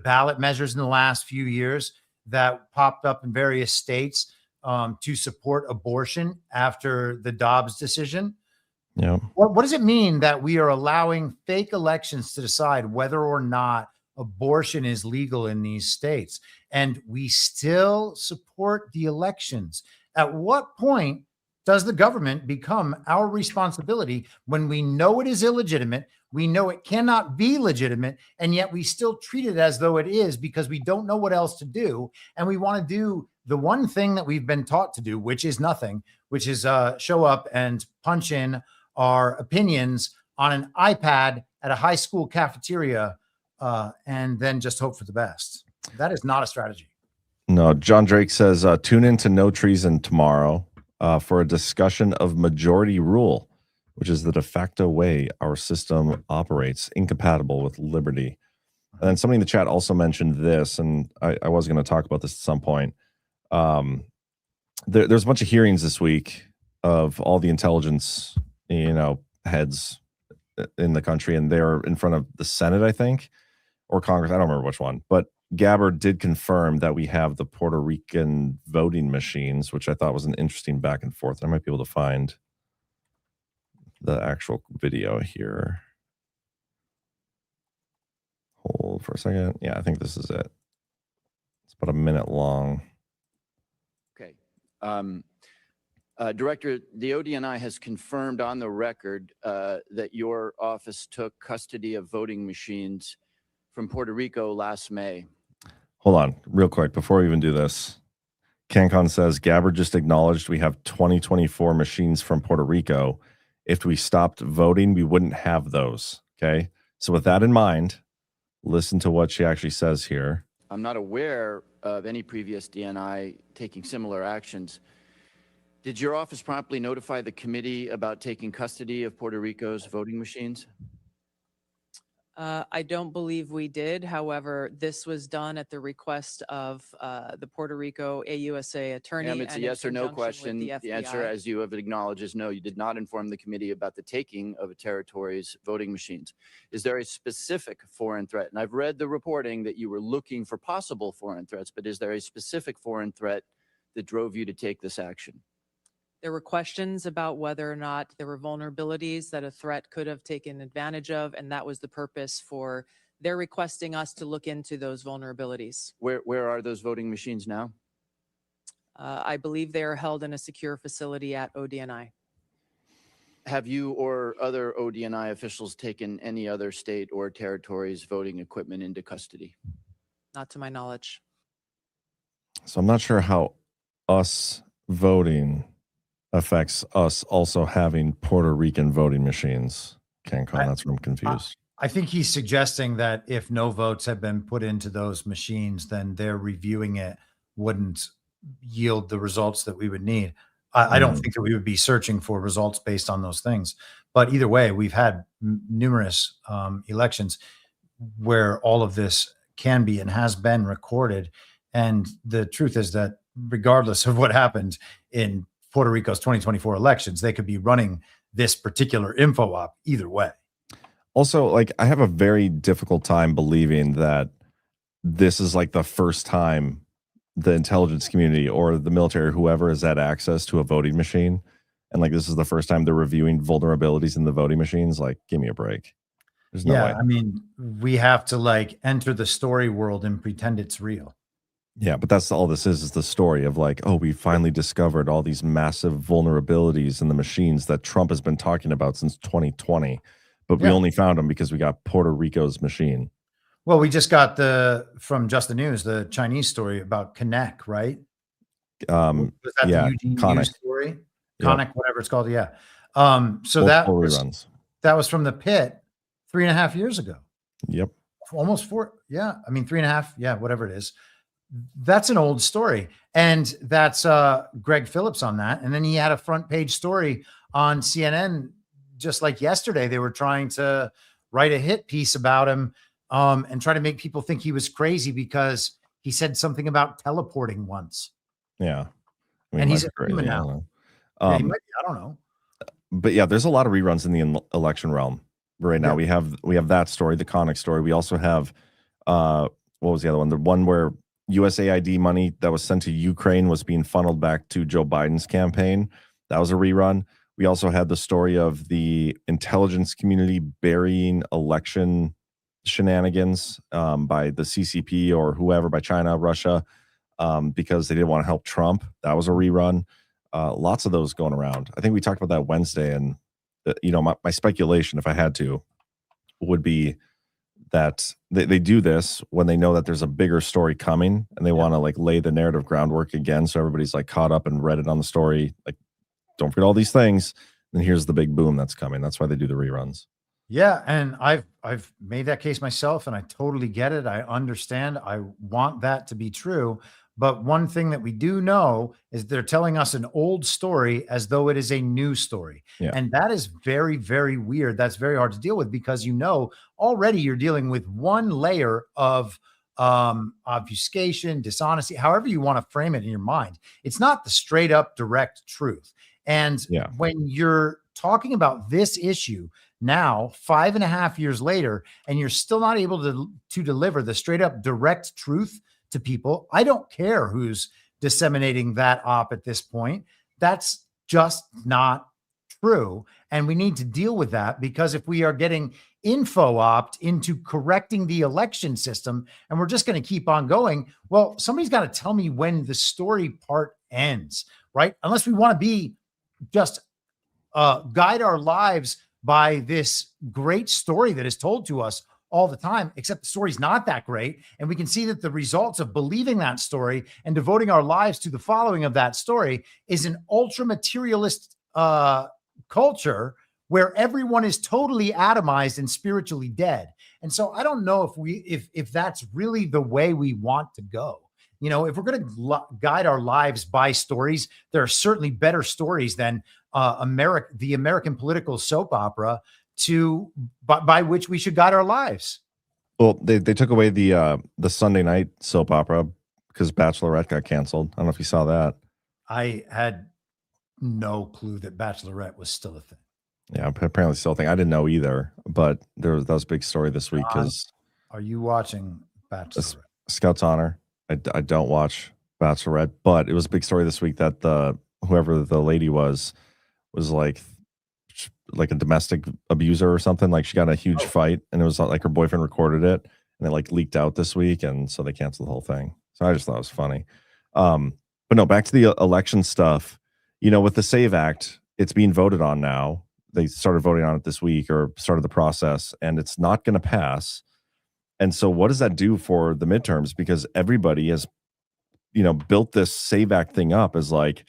ballot measures in the last few years that popped up in various states to support abortion after the Dobbs decision. Yeah. What does it mean that we are allowing fake elections to decide whether or not abortion is legal in these states? And we still support the elections. At what point does the government become our responsibility when we know it is illegitimate? We know it cannot be legitimate, and yet we still treat it as though it is because we don't know what else to do. And we want to do the one thing that we've been taught to do, which is nothing, which is show up and punch in our opinions on an iPad at a high school cafeteria and then just hope for the best. That is not a strategy. No, John Drake says, tune in to No Treason tomorrow for a discussion of majority rule, which is the de facto way our system operates, incompatible with liberty. And then somebody in the chat also mentioned this, and I was going to talk about this at some point. There's a bunch of hearings this week of all the intelligence, heads in the country, and they're in front of the Senate, I think, or Congress. I don't remember which one, but Gabbard did confirm that we have the Puerto Rican voting machines, which I thought was an interesting back and forth. I might be able to find the actual video here. Hold for a second. Yeah, I think this is it. It's about a minute long. Okay. Director, the ODNI has confirmed on the record that your office took custody of voting machines from Puerto Rico last May. Hold on, real quick, before we even do this. CanCon says, Gabbard just acknowledged we have 2024 machines from Puerto Rico. If we stopped voting, we wouldn't have those, okay? So with that in mind, listen to what she actually says here. I'm not aware of any previous DNI taking similar actions. Did your office promptly notify the committee about taking custody of Puerto Rico's voting machines? I don't believe we did. However, this was done at the request of the Puerto Rico AUSA attorney. Ma'am, it's a and yes in or no conjunction with question. the The answer, FBI. as you have acknowledged, is no. You did not inform the committee about the taking of a territory's voting machines. Is there a specific foreign threat? And I've read the reporting that you were looking for possible foreign threats, but is there a specific foreign threat that drove you to take this action? There were questions about whether or not there were vulnerabilities that a threat could have taken advantage of, and that was the purpose for their requesting us to look into those vulnerabilities. Where are those voting machines now? I believe they are held in a secure facility at ODNI. Have you or other ODNI officials taken any other state or territory's voting equipment into custody? Not to my knowledge. So I'm not sure how us voting affects us also having Puerto Rican voting machines. CanCon, that's where I'm confused. I think he's suggesting that if no votes have been put into those machines, then their reviewing it wouldn't yield the results that we would need. I don't think that we would be searching for results based on those things. But either way, we've had numerous elections where all of this can be and has been recorded. And the truth is that regardless of what happened in Puerto Rico's 2024 elections, they could be running this particular info op either way. Also, like, I have a very difficult time believing that this is like the first time the intelligence community or the military or whoever has had access to a voting machine. And like, this is the first time they're reviewing vulnerabilities in the voting machines. Like, give me a break. There's no way. I mean, we have to like enter the story world and pretend it's real. Yeah, but that's all this is the story of like, oh, we finally discovered all these massive vulnerabilities in the machines that Trump has been talking about since 2020. But we only found them because we got Puerto Rico's machine. Well, we just got from Just the News, the Chinese story about Connect, right? Was that the Eugene News story? Connect, whatever it's called. Yeah. So that was from the pit 3.5 years ago. Yep. Almost 4. Yeah. I mean, 3.5. Yeah. Whatever it is. That's an old story. And that's Greg Phillips on that. And then he had a front page story on CNN just like yesterday. They were trying to write a hit piece about him and try to make people think he was crazy because he said something about teleporting once. Yeah. I mean, and he's a human now. Yeah, he might be, I don't know. But yeah, there's a lot of reruns in the election realm right now. We have that story, the Connick story. We also have what was the other one? The one where USAID money that was sent to Ukraine was being funneled back to Joe Biden's campaign. That was a rerun. We also had the story of the intelligence community burying election shenanigans by the CCP or whoever, by China, Russia, because they didn't want to help Trump. That was a rerun. Lots of those going around. I think we talked about that Wednesday, and my speculation, if I had to, would be that they do this when they know that there's a bigger story coming, and they want to like lay the narrative groundwork again, so everybody's like caught up and read it on the story. Like, don't forget all these things. And here's the big boom that's coming. That's why they do the reruns. Yeah, and I've made that case myself, and I totally get it. I understand. I want that to be true. But one thing that we do know is they're telling us an old story as though it is a new story. Yeah. And that is very, very weird. That's very hard to deal with because, already you're dealing with one layer of obfuscation, dishonesty, however you want to frame it in your mind. It's not the straight up direct truth. And when you're talking about this issue now, 5.5 years later, and you're still not able to deliver the straight up direct truth to people, I don't care who's disseminating that op at this point. That's just not true. And we need to deal with that, because if we are getting info opt into correcting the election system and we're just going to keep on going, well, somebody's got to tell me when the story part ends, right? Unless we want to be just guide our lives by this great story that is told to us all the time, except the story's not that great. And we can see that the results of believing that story and devoting our lives to the following of that story is an ultra materialist culture where everyone is totally atomized and spiritually dead. And so I don't know if that's really the way we want to go. If we're going to guide our lives by stories, there are certainly better stories than the American political soap opera by which we should guide our lives. Well, they took away the Sunday night soap opera because Bachelorette got canceled. I don't know if you saw that. I had no clue that Bachelorette was still a thing. Yeah, apparently still a thing. I didn't know either, but that was a big story this week because. Are you watching Bachelorette? Scout's Honor. I don't watch Bachelorette, but it was a big story this week that whoever the lady was like a domestic abuser or something. Like she got in a huge fight, and it was like her boyfriend recorded it, and it like leaked out this week, and so they canceled the whole thing. So I just thought it was funny. But no, back to the election stuff. With the SAVE Act, it's being voted on now. They started voting on it this week or started the process, and it's not going to pass. And so what does that do for the midterms? Because everybody has, built this SAVE Act thing up as like,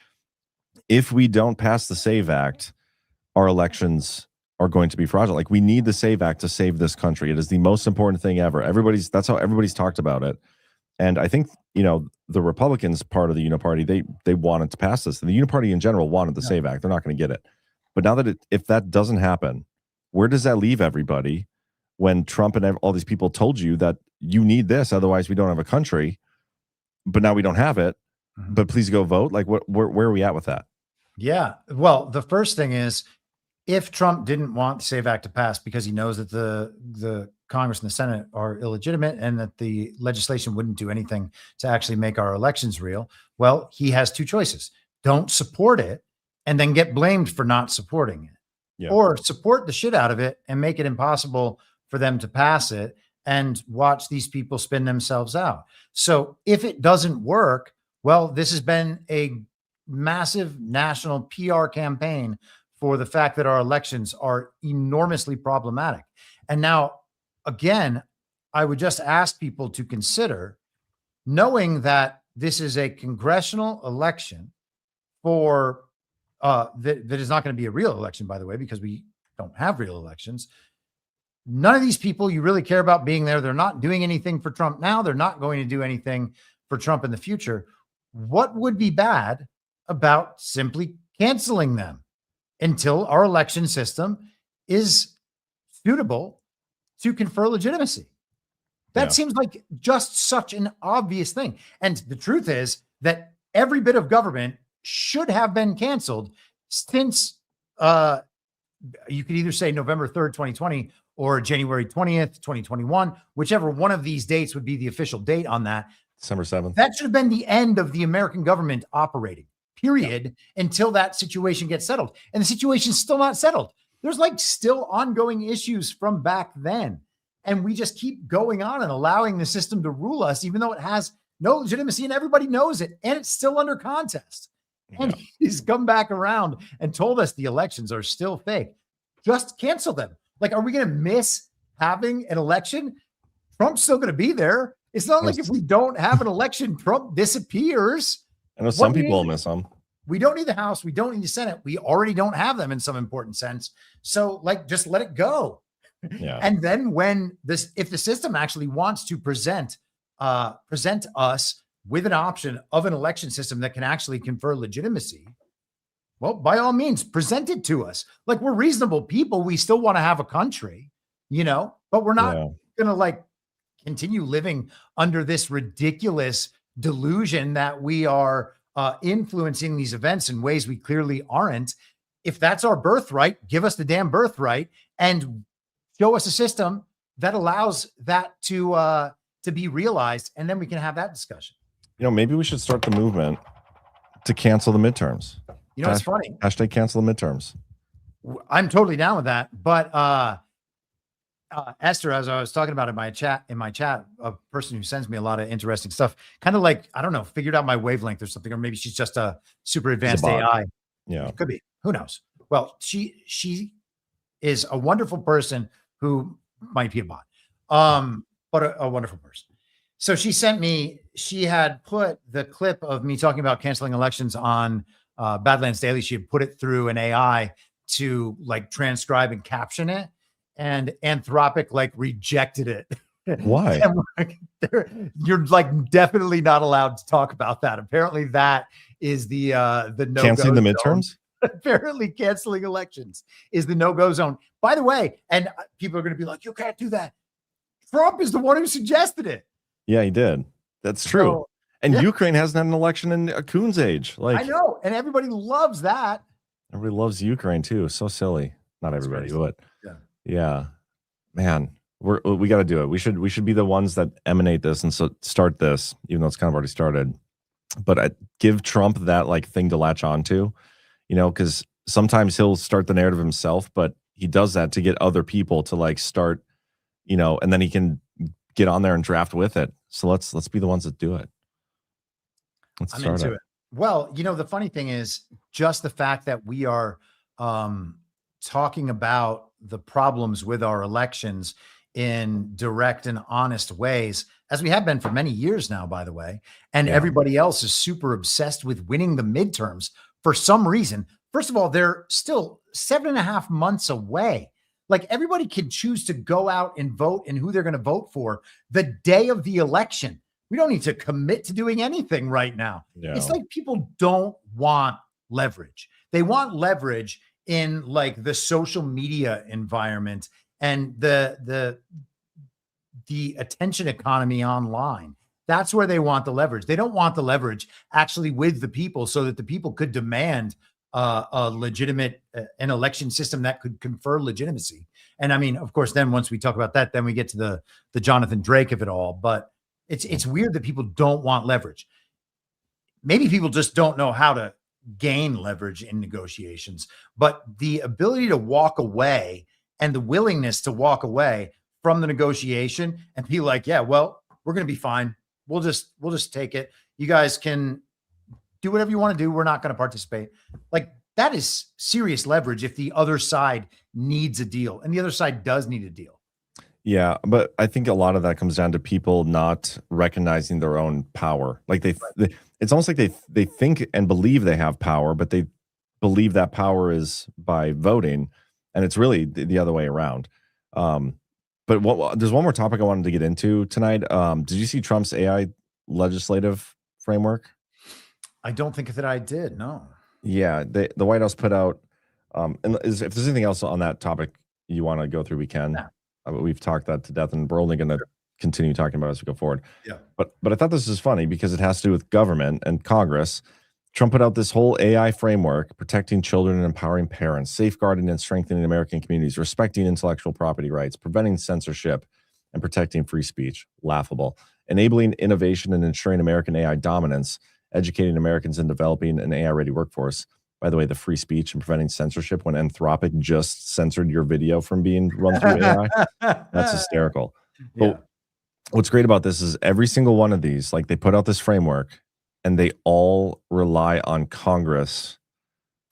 if we don't pass the SAVE Act, our elections are going to be fraudulent. Like, we need the SAVE Act to save this country. It is the most important thing ever. That's how everybody's talked about it. And I think, the Republicans part of the Uniparty, they wanted to pass this. And the Uniparty in general wanted the SAVE Act. They're not going to get it. But now that if that doesn't happen, where does that leave everybody? When Trump and all these people told you that you need this, otherwise we don't have a country, but now we don't have it, but please go vote. Like, where are we at with that? Yeah. Well, the first thing is, if Trump didn't want the SAVE Act to pass because he knows that the Congress and the Senate are illegitimate and that the legislation wouldn't do anything to actually make our elections real, well, he has two choices. Don't support it and then get blamed for not supporting it, or support the shit out of it and make it impossible for them to pass it and watch these people spin themselves out. So if it doesn't work, well, this has been a massive national PR campaign for the fact that our elections are enormously problematic. And now, again, I would just ask people to consider, knowing that this is a congressional election for that is not going to be a real election, by the way, because we don't have real elections. None of these people you really care about being there. They're not doing anything for Trump now. They're not going to do anything for Trump in the future. What would be bad about simply canceling them until our election system is suitable to confer legitimacy? That seems like just such an obvious thing. And the truth is that every bit of government should have been canceled since you could either say November 3rd, 2020 or January 20th, 2021, whichever one of these dates would be the official date on that. December 7th. That should have been the end of the American government operating, period, until that situation gets settled. And the situation's still not settled. There's like still ongoing issues from back then. And we just keep going on and allowing the system to rule us, even though it has no legitimacy and everybody knows it. And it's still under contest. And he's come back around and told us the elections are still fake. Just cancel them. Like, are we going to miss having an election? Trump's still going to be there. It's not like if we don't have an election, Trump disappears. I know some people will miss them. We don't need the House. We don't need the Senate. We already don't have them in some important sense. So, like, just let it go. Yeah. And then if the system actually wants to present us with an option of an election system that can actually confer legitimacy, well, by all means, present it to us. Like, we're reasonable people. We still want to have a country, but we're not going to like continue living under this ridiculous delusion that we are influencing these events in ways we clearly aren't. If that's our birthright, give us the damn birthright and show us a system that allows that to be realized. And then we can have that discussion. Maybe we should start the movement to cancel the midterms. It's funny. Hashtag cancel the midterms. I'm totally down with that. But Esther, as I was talking about in my chat, a person who sends me a lot of interesting stuff, kind of like, I don't know, figured out my wavelength or something, or maybe she's just a super advanced AI. Yeah. It could be. Who knows? Well, she is a wonderful person who might be a bot, but a wonderful person. So she had put the clip of me talking about canceling elections on Badlands Daily. She had put it through an AI to like transcribe and caption it, and Anthropic like rejected it. Why? You're like definitely not allowed to talk about that. Apparently that is the no canceling the midterms. apparently canceling elections is the no-go zone. By the way, and people are going to be like, you can't do that. Trump is the one who suggested it. Yeah, he did. That's true. So, and yeah. Ukraine hasn't had an election in a coon's age. Like I know, and everybody loves that. everybody loves Ukraine too. So silly. Not everybody, but yeah, man, we got to do it. We should be the ones that emanate this and so start this, even though it's kind of already started. But I give Trump that like thing to latch onto, you know, because sometimes he'll start the narrative himself, but he does that to get other people to like start, you know, and then he can get on there and draft with it. So let's be the ones that do it. Let's I'm start into it. Well, you know, the funny thing is just the fact that we are talking about the problems with our elections in direct and honest ways, as we have been for many years now, by the way, and everybody else is super obsessed with winning the midterms for some reason. First of all, they're still 7.5 months away. Like everybody can choose to go out and vote and who they're going to vote for the day of the election. We don't need to commit to doing anything right now. Yeah. It's like people don't want leverage. They want leverage in like the social media environment and the attention economy online. That's where they want the leverage. They don't want the leverage actually with the people so that the people could demand a legitimate an election system that could confer legitimacy. And I mean, of course, then once we talk about that, then we get to the Jonathan Drake of it all. But it's weird that people don't want leverage. Maybe people just don't know how to gain leverage in negotiations, but the ability to walk away and the willingness to walk away from the negotiation and be like, yeah, well, we're going to be fine. We'll just take it. You guys can do whatever you want to do. We're not going to participate. Like that is serious leverage if the other side needs a deal, and the other side does need a deal. Yeah, but I think a lot of that comes down to people not recognizing their own power. Like they it's almost like they think and believe they have power, but they believe that power is by voting, and it's really the other way around. But there's one more topic I wanted to get into tonight. Did you see Trump's AI legislative framework? I don't think that I did. No. Yeah, the White House put out. And if there's anything else on that topic you want to go through, we can. Yeah. We've talked that to death, and we're only going to continue talking about it as we go forward. Yeah. But I thought this is funny because it has to do with government and Congress. Trump put out this whole AI framework, protecting children and empowering parents, safeguarding and strengthening American communities, respecting intellectual property rights, preventing censorship, and protecting free speech. Laughable. Enabling innovation and ensuring American AI dominance, educating Americans and developing an AI-ready workforce. By the way, the free speech and preventing censorship when Anthropic just censored your video from being run through AI. That's hysterical. Yeah. But what's great about this is every single one of these, like they put out this framework and they all rely on Congress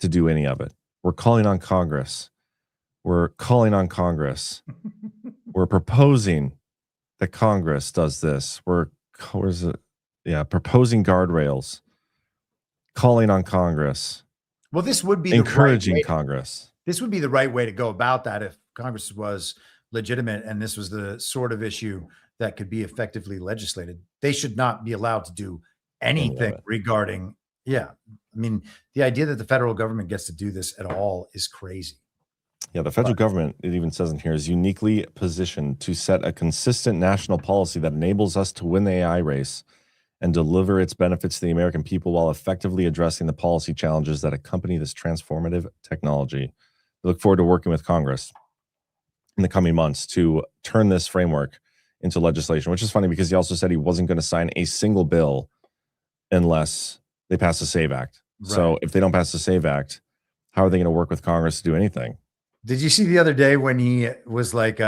to do any of it. We're calling on Congress. We're calling on Congress. We're proposing that Congress does this. Where's it? Yeah, proposing guardrails, calling on Congress. Well, this would be encouraging the right Congress. This would be the right way to go about that if Congress was legitimate and this was the sort of issue that could be effectively legislated. They should not be allowed to do anything regarding. Yeah. I mean, the idea that the federal government gets to do this at all is crazy. Yeah, the federal government, it even says in here, is uniquely positioned to set a consistent national policy that enables us to win the AI race and deliver its benefits to the American people while effectively addressing the policy challenges that accompany this transformative technology. We look forward to working with Congress in the coming months to turn this framework into legislation, which is funny because he also said he wasn't going to sign a single bill unless they pass the SAVE Act. Right. So if they don't pass the SAVE Act, how are they going to work with Congress to do anything? Did you see the other day when he was like,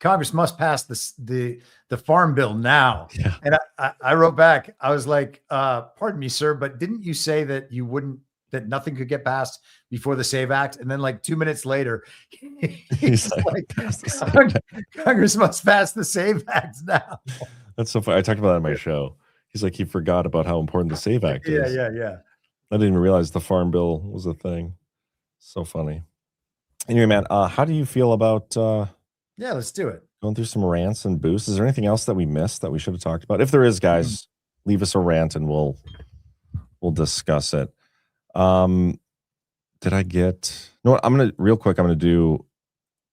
Congress must pass the farm bill now? Yeah. And I wrote back, I was like, pardon me, sir, but didn't you say that that nothing could get passed before the SAVE Act? And then like 2 minutes later, he's like Congress must pass the SAVE Act now. That's so funny. I talked about that on my show. He's like, he forgot about how important the SAVE Act is. Yeah. I didn't even realize the farm bill was a thing. So funny. Anyway, man, how do you feel about yeah, let's do it. Going through some rants and boosts? Is there anything else that we missed that we should have talked about? If there is, guys, leave us a rant and we'll discuss it. Did I get? No, what, I'm gonna real quick. I'm gonna do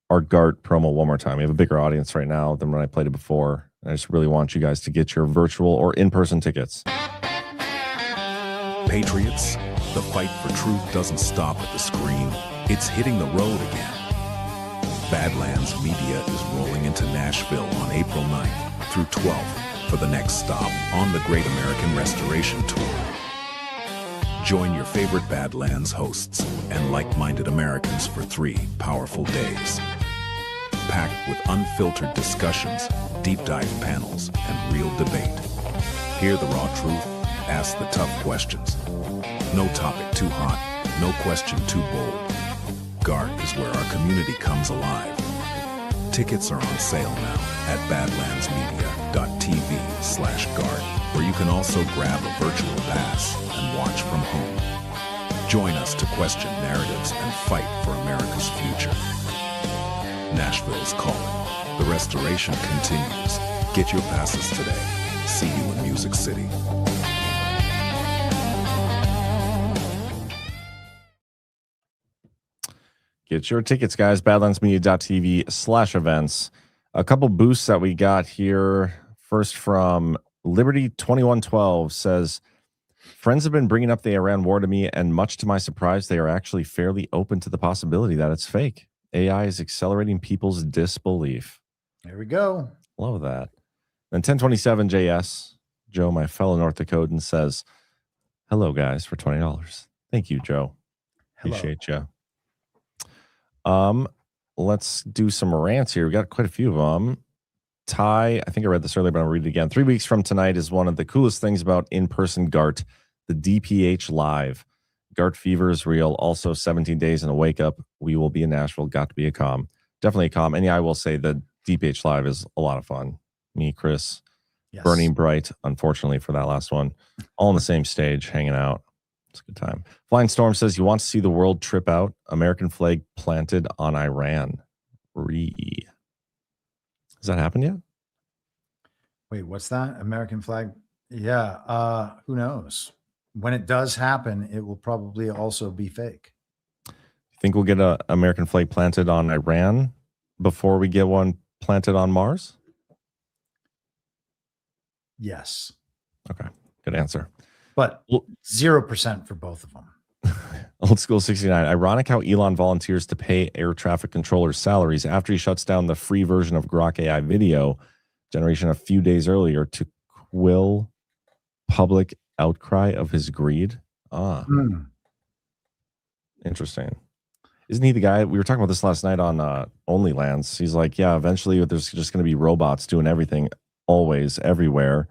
our GART promo one more time. We have a bigger audience right now than when I played it before. I just really want you guys to get your virtual or in-person tickets. Patriots, the fight for truth doesn't stop at the screen. It's hitting the road again. Badlands Media is rolling into Nashville on April 9th through 12th for the next stop on the Great American Restoration Tour. Join your favorite Badlands hosts and like-minded Americans for 3 powerful days. Packed with unfiltered discussions, deep dive panels, and real debate. Hear the raw truth, ask the tough questions. No topic too hot, no question too bold. GART is where our community comes alive. Tickets are on sale now at badlandsmedia.tv/GART, where you can also grab a virtual pass and watch from home. Join us to question narratives and fight for America's future. Nashville's calling. The restoration continues. Get your passes today. See you in Music City. Get your tickets, guys. badlandsmedia.tv/events. A couple boosts that we got here. First from Liberty 2112 says, friends have been bringing up the Iran war to me, and much to my surprise, they are actually fairly open to the possibility that it's fake. AI is accelerating people's disbelief. There we go. Love that. Then 1027 JS, Joe, my fellow North Dakotan, says, hello, guys, for $20. Thank you, Joe. Hello. Appreciate you. Let's do some rants here. We got quite a few of them. Ty, I think I read this earlier, but I'll read it again. 3 weeks from tonight is one of the coolest things about in-person GART, the DPH Live. GART fever is real. Also, 17 days and a wake up. We will be in Nashville. Got to be a calm. Definitely a calm. And yeah, I will say the DPH Live is a lot of fun. Me, Chris, Yes. Burning Bright, unfortunately for that last one, all on the same stage, hanging out. It's a good time. Flying Storm says, you want to see the world trip out? American flag planted on Iran. Has that happened yet? Wait, what's that? American flag? Yeah. Who knows? When it does happen, it will probably also be fake. You think we'll get an American flag planted on Iran before we get one planted on Mars? Yes. Okay. Good answer. But 0% for both of them. Old School 69. Ironic how Elon volunteers to pay air traffic controllers salaries after he shuts down the free version of Grok AI video generation a few days earlier to quell public outcry of his greed. Interesting. Isn't he the guy? We were talking about this last night on OnlyLands. He's like, yeah, eventually there's just going to be robots doing everything, always, everywhere.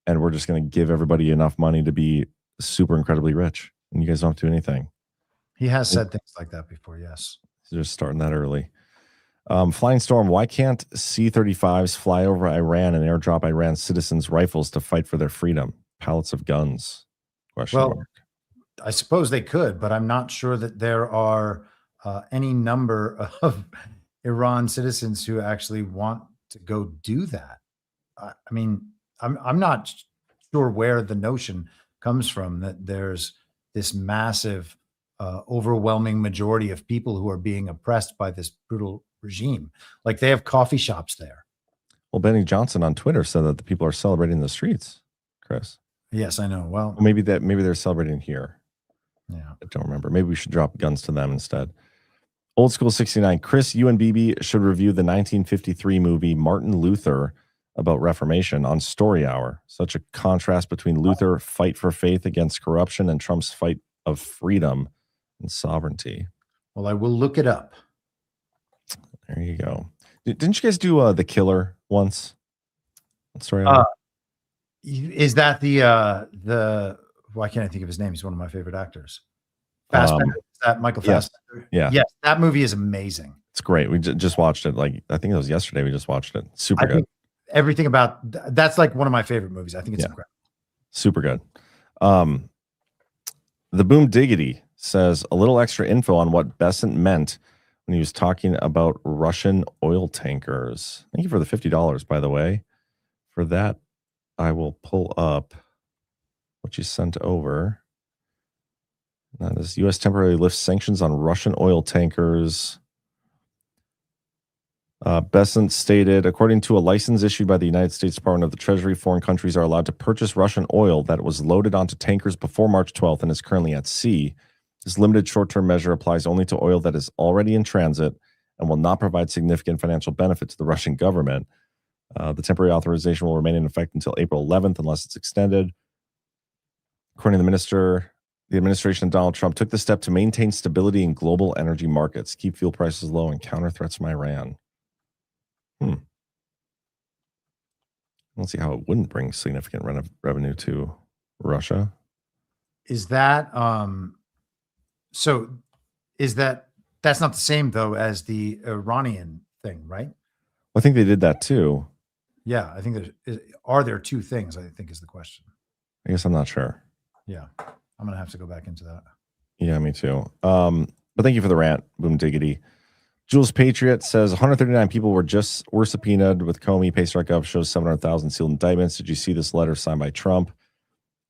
And we're just going to give everybody enough money to be super incredibly rich. And you guys don't have to do anything. He has said things like that before, yes. They're just starting that early. Flying Storm, why can't C-35s fly over Iran and airdrop Iran's citizens rifles to fight for their freedom? Pallets of guns? Question mark. I suppose they could, but I'm not sure that there are any number of Iran citizens who actually want to go do that. I mean, I'm not sure where the notion comes from that there's this massive, overwhelming majority of people who are being oppressed by this brutal regime. Like, they have coffee shops there. Well, Benny Johnson on Twitter said that the people are celebrating in the streets, Chris. Yes, I know. Well, maybe they're celebrating here. Yeah. I don't remember. Maybe we should drop guns to them instead. Old School 69. Chris, you and BB should review the 1953 movie Martin Luther about Reformation on Story Hour. Such a contrast between Luther's fight for faith against corruption and Trump's fight of freedom and sovereignty. Well, I will look it up. There you go. Didn't you guys do The Killer once? Story Hour? Is that the why can't I think of his name? He's one of my favorite actors. Fassbender. Is that Michael Fassbender? Yeah. Yes, that movie is amazing. It's great. We just watched it. Like, I think it was yesterday. We just watched it. Super good. Everything about that's like one of my favorite movies. I think it's incredible. Super good. The Boom Diggity says a little extra info on what Besant meant when he was talking about Russian oil tankers. Thank you for the $50, by the way. For that, I will pull up what you sent over. That is U.S. temporarily lifts sanctions on Russian oil tankers. Besant stated, according to a license issued by the United States Department of the Treasury, foreign countries are allowed to purchase Russian oil that was loaded onto tankers before March 12th and is currently at sea. This limited short-term measure applies only to oil that is already in transit and will not provide significant financial benefit to the Russian government. The temporary authorization will remain in effect until April 11th unless it's extended. According to the minister, the administration of Donald Trump took the step to maintain stability in global energy markets, keep fuel prices low, and counter threats from Iran. I don't see how it wouldn't bring significant revenue to Russia. Is that that's not the same though as the Iranian thing, right? I think they did that too. Yeah, I think are there two things, I think is the question. I guess I'm not sure. Yeah. I'm gonna have to go back into that. Yeah, me too. But thank you for the rant, Boom Diggity. Jules Patriot says 139 people were subpoenaed with Comey. Pacer.gov shows 700,000 sealed indictments. Did you see this letter signed by Trump?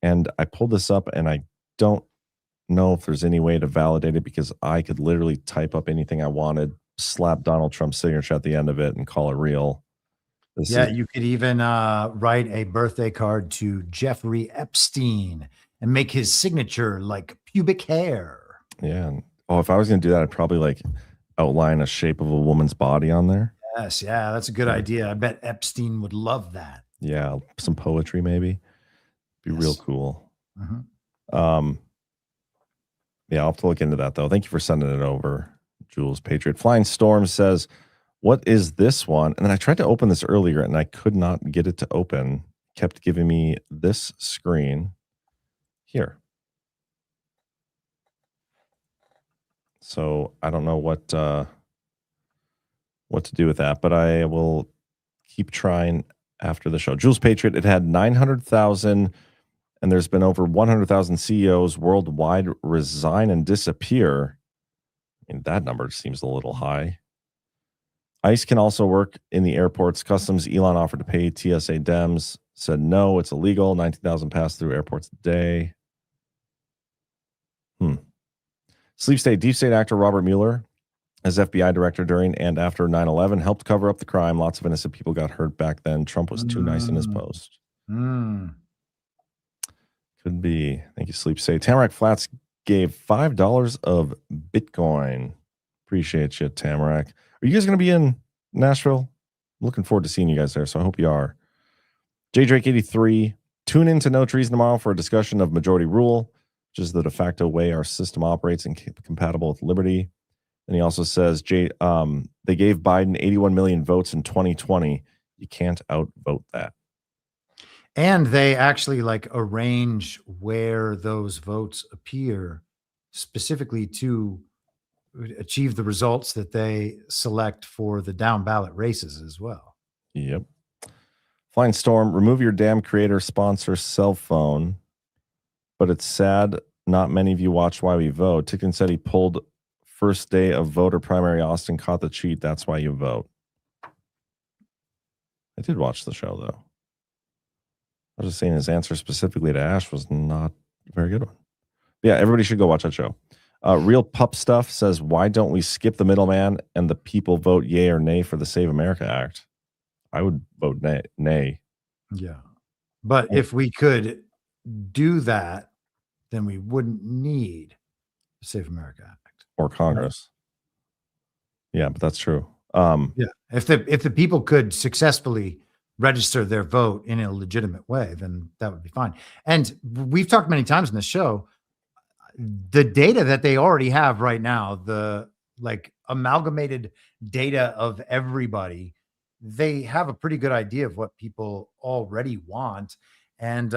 And I pulled this up, and I don't know if there's any way to validate it because I could literally type up anything I wanted, slap Donald Trump's signature at the end of it, and call it real. You could even write a birthday card to Jeffrey Epstein and make his signature like pubic hair. Yeah. If I was going to do that, I'd probably outline a shape of a woman's body on there. Yes, yeah, that's a good idea. I bet Epstein would love that. Yeah, some poetry maybe. Be real cool. Mm-hmm. Yeah, I'll have to look into that though. Thank you for sending it over, Jules Patriot. Flying Storm says, what is this one? And then I tried to open this earlier and I could not get it to open. Kept giving me this screen here. So I don't know what to do with that, but I will keep trying after the show. Jules Patriot, it had 900,000, and there's been over 100,000 CEOs worldwide resign and disappear. I mean, that number seems a little high. ICE can also work in the airports. Customs, Elon offered to pay TSA Dems, said no, it's illegal. 19,000 pass through airports a day. Sleep State, Deep State actor Robert Mueller, as FBI director during and after 9/11, helped cover up the crime. Lots of innocent people got hurt back then. Trump was too nice in his post. Could be. Thank you, Sleep State. Tamarack Flats gave $5 of Bitcoin. Appreciate you, Tamarack. Are you guys going to be in Nashville? I'm looking forward to seeing you guys there, so I hope you are. J Drake 83. Tune in to No Treason tomorrow for a discussion of majority rule, which is the de facto way our system operates and compatible with liberty. And he also says, they gave Biden 81 million votes in 2020. You can't outvote that. And they actually arrange where those votes appear specifically to achieve the results that they select for the down ballot races as well. Yep. Flying Storm, remove your damn creator sponsor cell phone. But it's sad not many of you watch Why We Vote. Tickton said he pulled first day of voter primary. Austin caught the cheat. That's why you vote. I did watch the show, though. I was just saying his answer specifically to Ash was not a very good one. Yeah, everybody should go watch that show. Real Pup Stuff says, why don't we skip the middleman and the people vote yay or nay for the Save America Act? I would vote nay. Yeah. But if we could do that, then we wouldn't need the Save America Act. Or Congress. Right? Yeah, but that's true. Yeah. If the people could successfully register their vote in a legitimate way, then that would be fine. And we've talked many times in the show, the data that they already have right now, the amalgamated data of everybody, they have a pretty good idea of what people already want. And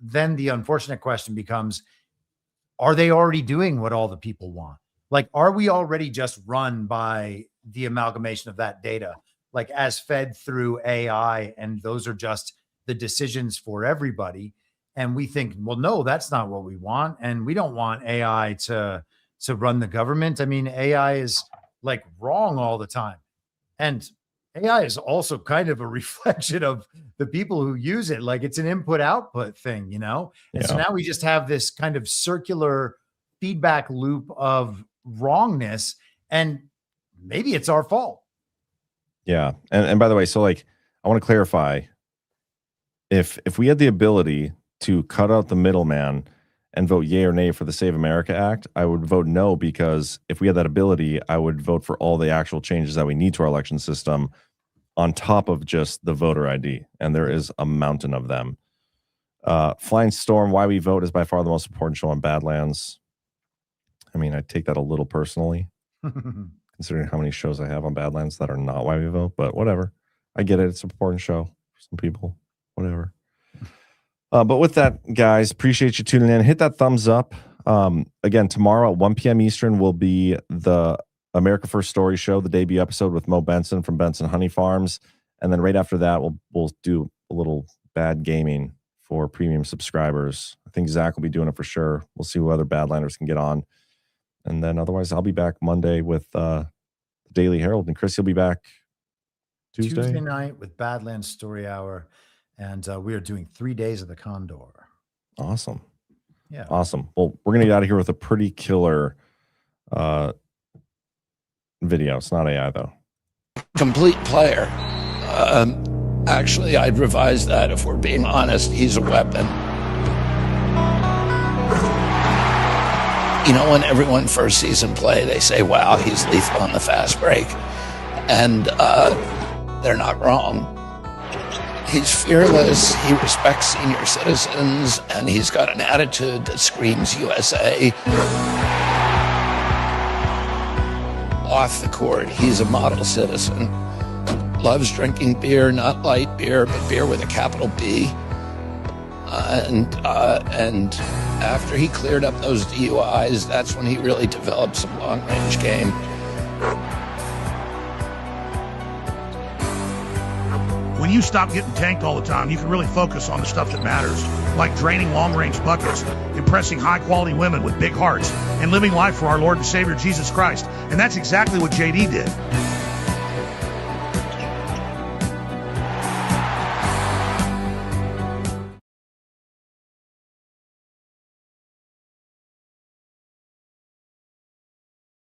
then the unfortunate question becomes, are they already doing what all the people want? Are we already just run by the amalgamation of that data, as fed through AI, and those are just the decisions for everybody? And we think, well, no, that's not what we want. And we don't want AI to run the government. I mean, AI is wrong all the time. And AI is also kind of a reflection of the people who use it. It's an input output thing, And so now we just have this kind of circular feedback loop of wrongness, and maybe it's our fault. Yeah. And by the way, so like, I want to clarify, if we had the ability to cut out the middleman and vote yay or nay for the Save America Act, I would vote no, because if we had that ability, I would vote for all the actual changes that we need to our election system on top of just the voter ID. And there is a mountain of them. Flying Storm, Why We Vote is by far the most important show on Badlands. I mean, I take that a little personally, considering how many shows I have on Badlands that are not Why We Vote, but whatever. I get it. It's an important show for some people, whatever. But with that, guys, appreciate you tuning in. Hit that thumbs up. Again, tomorrow at 1 p.m. Eastern will be the America First Story Show, the debut episode with Mo Benson from Benson Honey Farms. And then right after that, we'll do a little bad gaming for premium subscribers. I think Zach will be doing it for sure. We'll see who other Badlanders can get on. And then otherwise, I'll be back Monday with the Daily Herald. And Chris, you'll be back Tuesday night with Badlands Story Hour. And we are doing 3 days of the Condor. Awesome. Yeah. Awesome. Well, we're going to get out of here with a pretty killer video. It's not AI, though. Complete player. Actually, I'd revise that. If we're being honest, he's a weapon. You know, when everyone first sees him play, they say, wow, he's lethal on the fast break. And they're not wrong. He's fearless, he respects senior citizens, and he's got an attitude that screams USA. Off the court, he's a model citizen. Loves drinking beer, not light beer, but beer with a capital B. And after he cleared up those DUIs, that's when he really developed some long-range game. When you stop getting tanked all the time, you can really focus on the stuff that matters, like draining long-range buckets, impressing high-quality women with big hearts, and living life for our Lord and Savior Jesus Christ. And that's exactly what JD did.